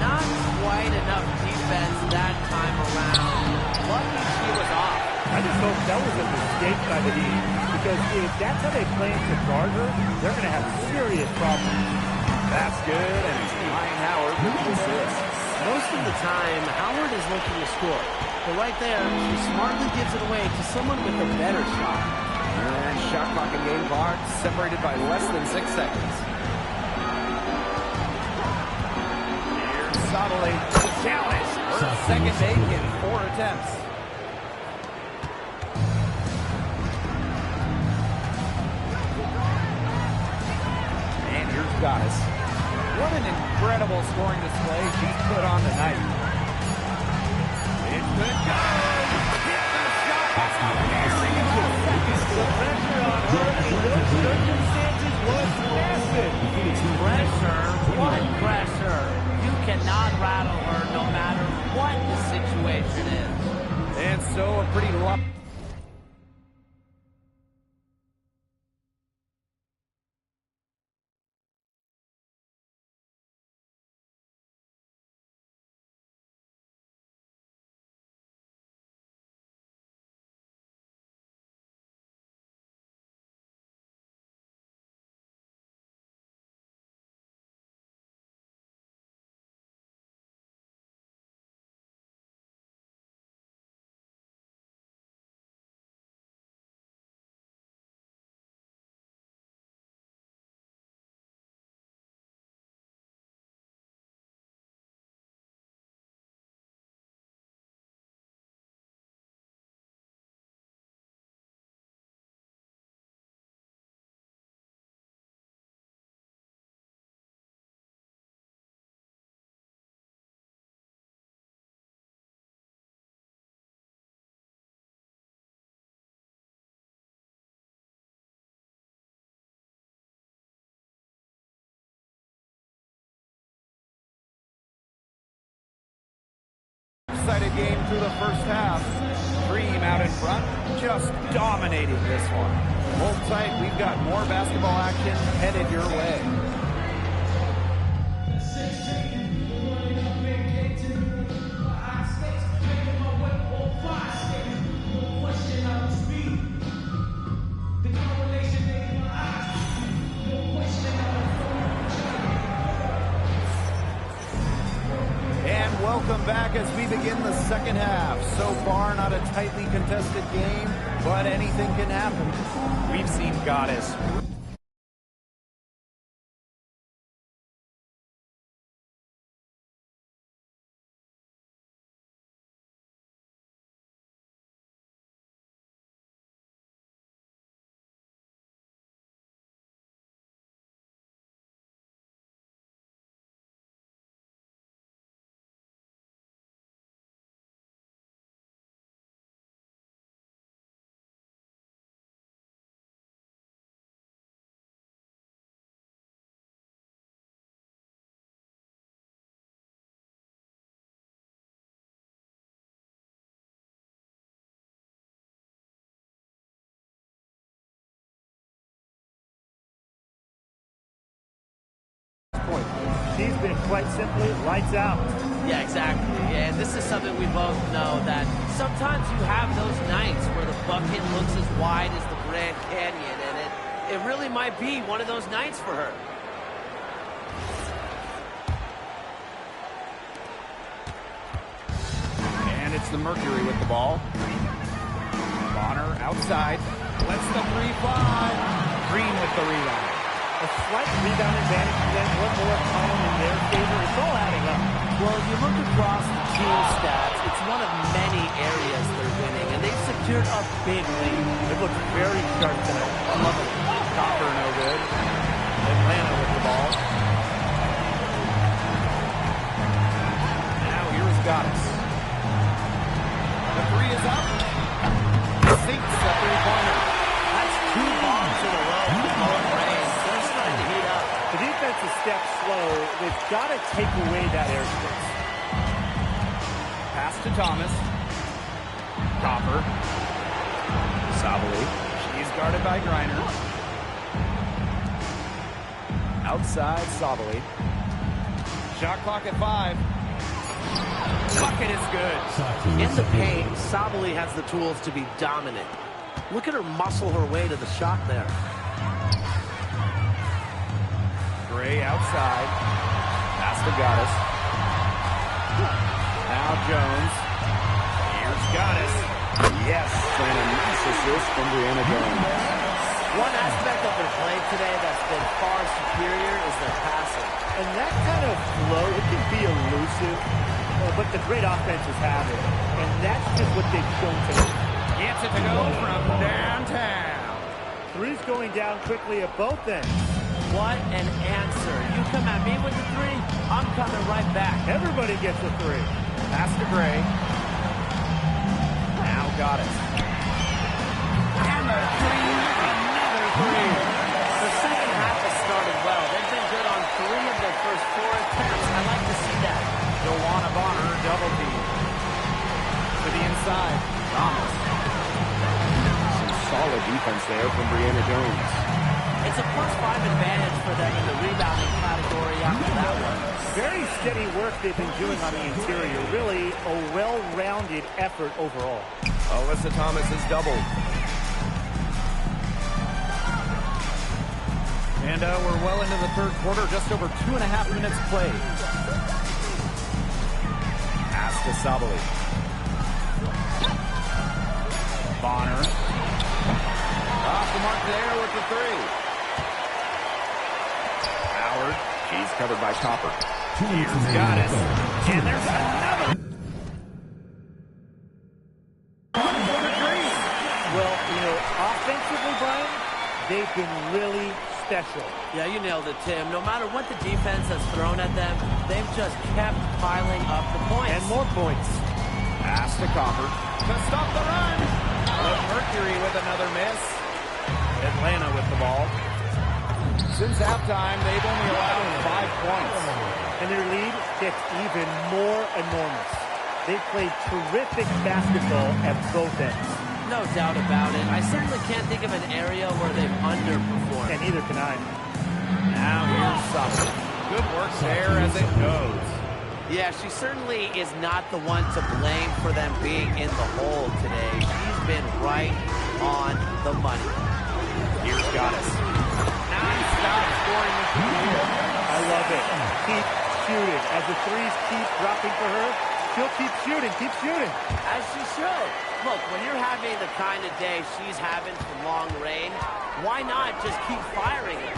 Not quite enough defense that time around. Lucky she was off. I just hope that was a mistake by the Heat, because if that's how they plan to guard her, they're going to have serious problems. That's good, and it's Ryan Howard with the assist. Most of the time, Howard is looking to score. But right there, she smartly gives it away to someone with a better shot. And shot clock and game clock separated by less than 6 seconds. Here's Sabali. Challenge. Her second make in 4 attempts. And here's Goddess. What an incredible scoring display she's put on tonight. It could go. Hit the shot. Very good. The pressure on her in those circumstances was massive. Pressure? What pressure? You cannot rattle her no matter what the situation is. And so a pretty lot. Excited game through the first half. Dream out in front, just dominating this one. Hold tight, we've got more basketball action headed your way. Welcome back as we begin the second half. So far, not a tightly contested game, but anything can happen. We've seen Goddess. She's been quite simply lights out. Yeah, exactly. And this is something we both know, that sometimes you have those nights where the bucket looks as wide as the Grand Canyon, and it really might be one of those nights for her. And it's the Mercury with the ball. Bonner outside. Lets the 3 fly. Green with the rebound. A slight rebound advantage and then one more column in their favor. It's all adding up. Well, you look across the team stats, it's one of many areas they're winning, and they've secured a big lead. It looks very sharp tonight. I love it. Copper no good. Atlanta with the ball. Now here's Goddess. The 3 is up. Sinks the 3-pointer. That's 2 bombs in a row from Owen Reigns. They're starting to heat up. The defense is stepped slow. They've got to take away that airspace. Pass to Thomas. Copper. Sabali. She's guarded by Griner. Outside Sabali. Shot clock at 5. Bucket is good. In the paint, Sabali has the tools to be dominant. Look at her muscle her way to the shot there. Gray outside. Pass to Goddess. Now Jones. Here's Goddess. Yes, and a nice assist from Brianna Jones. One aspect of their play today that's been far superior is their passing. And that kind of flow, it can be elusive, but the great offenses have it. And that's just what they've shown today. Gets it to go from downtown. Three's going down quickly at both ends. What an answer. You come at me with the three, I'm coming right back. Everybody gets a three. Pass to Gray. Now got it. And the three, another three. The second half has started well. They've been good on 3 of their first 4 attempts. I like to see that. Joanna Bonner, double D. To the inside, Thomas. Some solid defense there from Brianna Jones. It's a +5 advantage for them in the rebounding category after that one. Very steady work they've been doing on the interior. Really a well-rounded effort overall. Alyssa Thomas is doubled. And we're well into the third quarter, just over 2.5 minutes played. Pass to Sabali. Bonner. Off the mark there with the three. Howard. She's covered by Copper. Here's Goddess. And there's another. Well, offensively, Brian, they've been really special. Yeah, you nailed it, Tim. No matter what the defense has thrown at them, they've just kept piling up the points. And more points. Pass to Copper to stop the run. But Mercury with another miss. Atlanta with the ball. Since halftime, they've only allowed 5 points. And their lead gets even more enormous. They've played terrific basketball at both ends. No doubt about it. I certainly can't think of an area where they've underperformed. And neither can I. Now here's Sutton. Good work there as it goes. Yeah, she certainly is not the one to blame for them being in the hole today. She's been right on the money. Here's Goddess. Non-stop scoring this year. I love it. Keep shooting. As the threes keep dropping for her, she'll keep shooting. Keep shooting. As she should. Look, when you're having the kind of day she's having from long range, why not just keep firing it?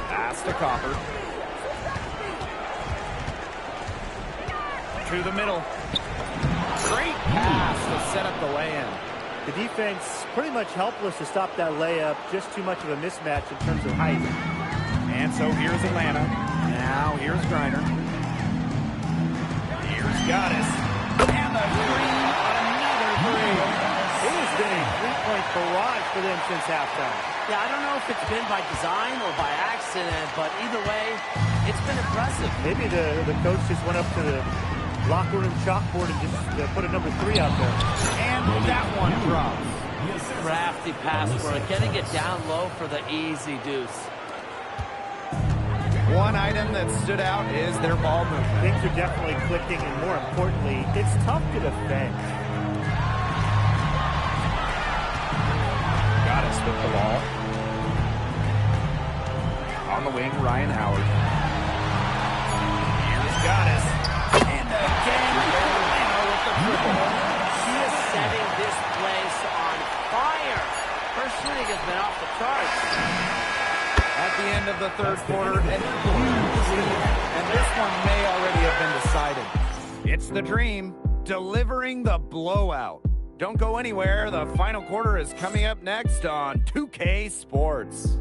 Pass to Copper. To the middle. Great pass to set up the lay-in. The defense pretty much helpless to stop that layup. Just too much of a mismatch in terms of height. And so here's Atlanta. Now here's Griner. Here's Goddess. And the three. Another three. It has been a three-point barrage for them since halftime. Yeah, I don't know if it's been by design or by accident, but either way, it's been impressive. Maybe the coach just went up to the locker room chalkboard and just put a number 3 out there. And that one drops. Crafty pass work, getting it down low for the easy deuce. One item that stood out is their ball movement. Things are definitely clicking, and more importantly, it's tough to defend. Goddess with the ball. On the wing, Ryan Howard. Here's Goddess. And again, Atlanta with the triple. She is setting this place on fire. Her shooting has been off the charts. At the end of the third quarter, and this one may already have been decided. It's the Dream delivering the blowout. Don't go anywhere. The final quarter is coming up next on 2K Sports.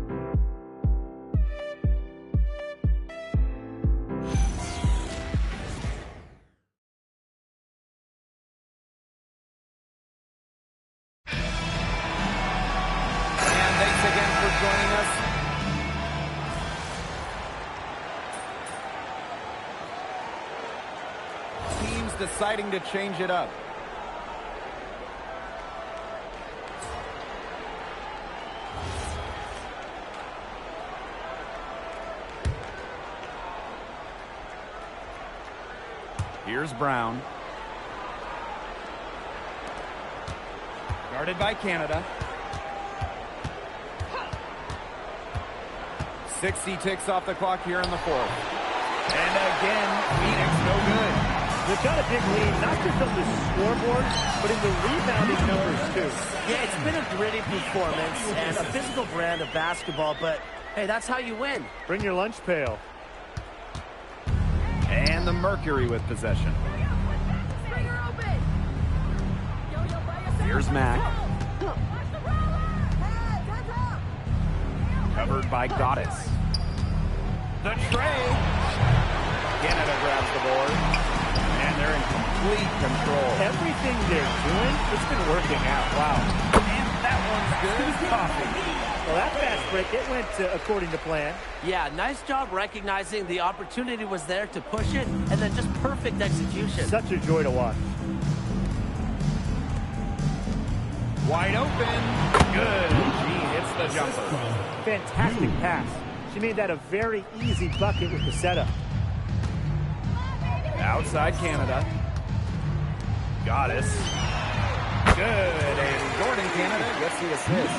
And thanks again for joining us. Teams deciding to change it up. Here's Brown. Guarded by Canada. 60 ticks off the clock here in the fourth. And again, Phoenix no good. They've got a big lead, not just on the scoreboard, but in the rebounding numbers, too. Yeah, it's been a gritty performance and a physical brand of basketball, but, hey, that's how you win. Bring your lunch pail. And the Mercury with possession. Here's Mack. Covered by Goddess. The trade. Canada grabs the board. And they're in complete control. Everything they're doing, it's been working out. Wow. And that one's good. Coffee. Well, that fast break, it went according to plan. Yeah, nice job recognizing the opportunity was there to push it, and then just perfect execution. Such a joy to watch. Wide open. Good. She hits the jumper. Fantastic pass. She made that a very easy bucket with the setup. Outside Canada. Goddess. Good. And Jordan Canada gets the assist.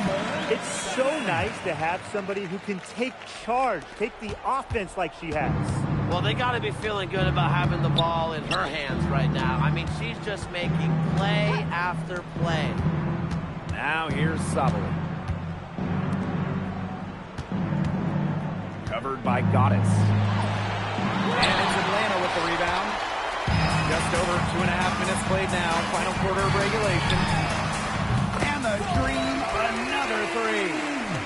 It's so nice to have somebody who can take charge, take the offense like she has. Well, they got to be feeling good about having the ball in her hands right now. I mean, she's just making play after play. Now here's Sabali. Covered by Goddess. And it's Atlanta with the rebound. Just over 2.5 minutes played now. Final quarter of regulation. And the Dream, another three.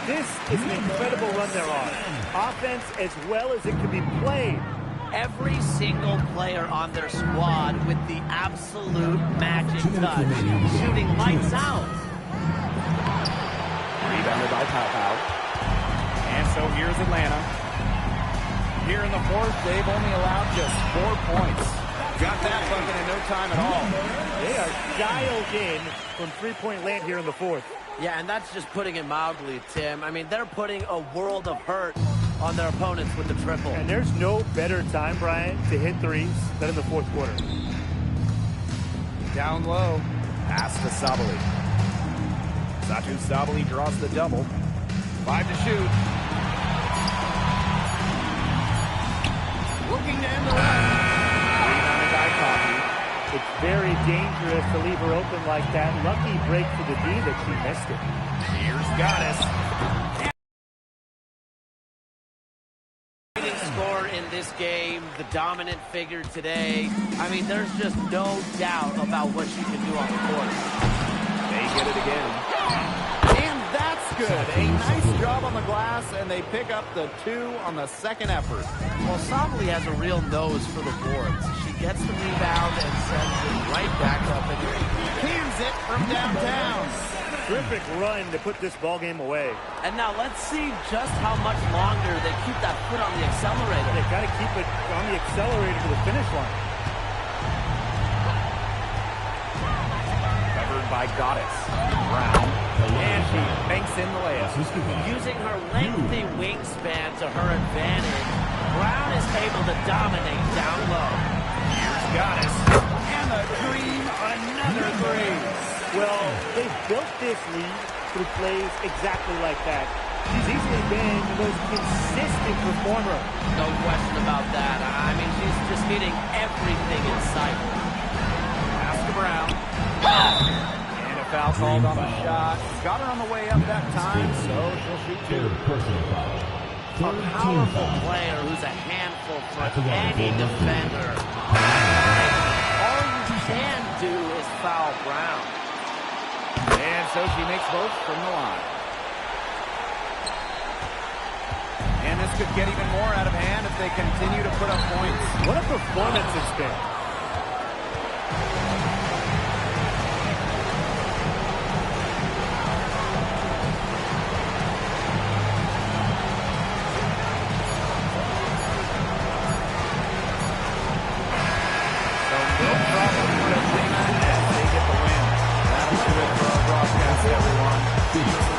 This is an incredible run they're on. Offense as well as it can be played. Every single player on their squad with the absolute magic touch. Shooting lights out. Rebounded by Pau. And so here's Atlanta. Here in the fourth, they've only allowed just 4 points. Got that bucket in no time at all. They are dialed in from three-point land here in the fourth. Yeah, and that's just putting it mildly, Tim. I mean, they're putting a world of hurt on their opponents with the triple. And there's no better time, Brian, to hit threes than in the fourth quarter. Down low. Pass to Sabali. Satu Sabali draws the double. 5 to shoot. Looking to end the run. Rebounded by Coffee. It's very dangerous to leave her open like that. Lucky break for the D that she missed it. Here's Goddess. Leading scorer in this game, the dominant figure today. I mean, there's just no doubt about what she can do on the court. They get it again. And that's good. A nice job on the glass, and they pick up the 2 on the second effort. Well, Sabali has a real nose for the boards. She gets the rebound and sends it right back up and cans it from downtown. Terrific run to put this ball game away. And now let's see just how much longer they keep that foot on the accelerator. They've got to keep it on the accelerator to the finish line. Covered by Goddess. Brown. And she banks in the layup. Using her lengthy wingspan to her advantage, Brown is able to dominate down low. Here's Goddess. And the Dream, another three. Well, they've built this lead through plays exactly like that. She's easily been the most consistent performer. No question about that. I mean, she's just hitting everything in sight. Pass to Brown. And a foul called on the shot. Got her on the way up that time, so she'll shoot 2. A powerful player who's a handful for any defender. All you can do is foul Brown. And so she makes both from the line. And this could get even more out of hand if they continue to put up points. What a performance it's been. Everyone.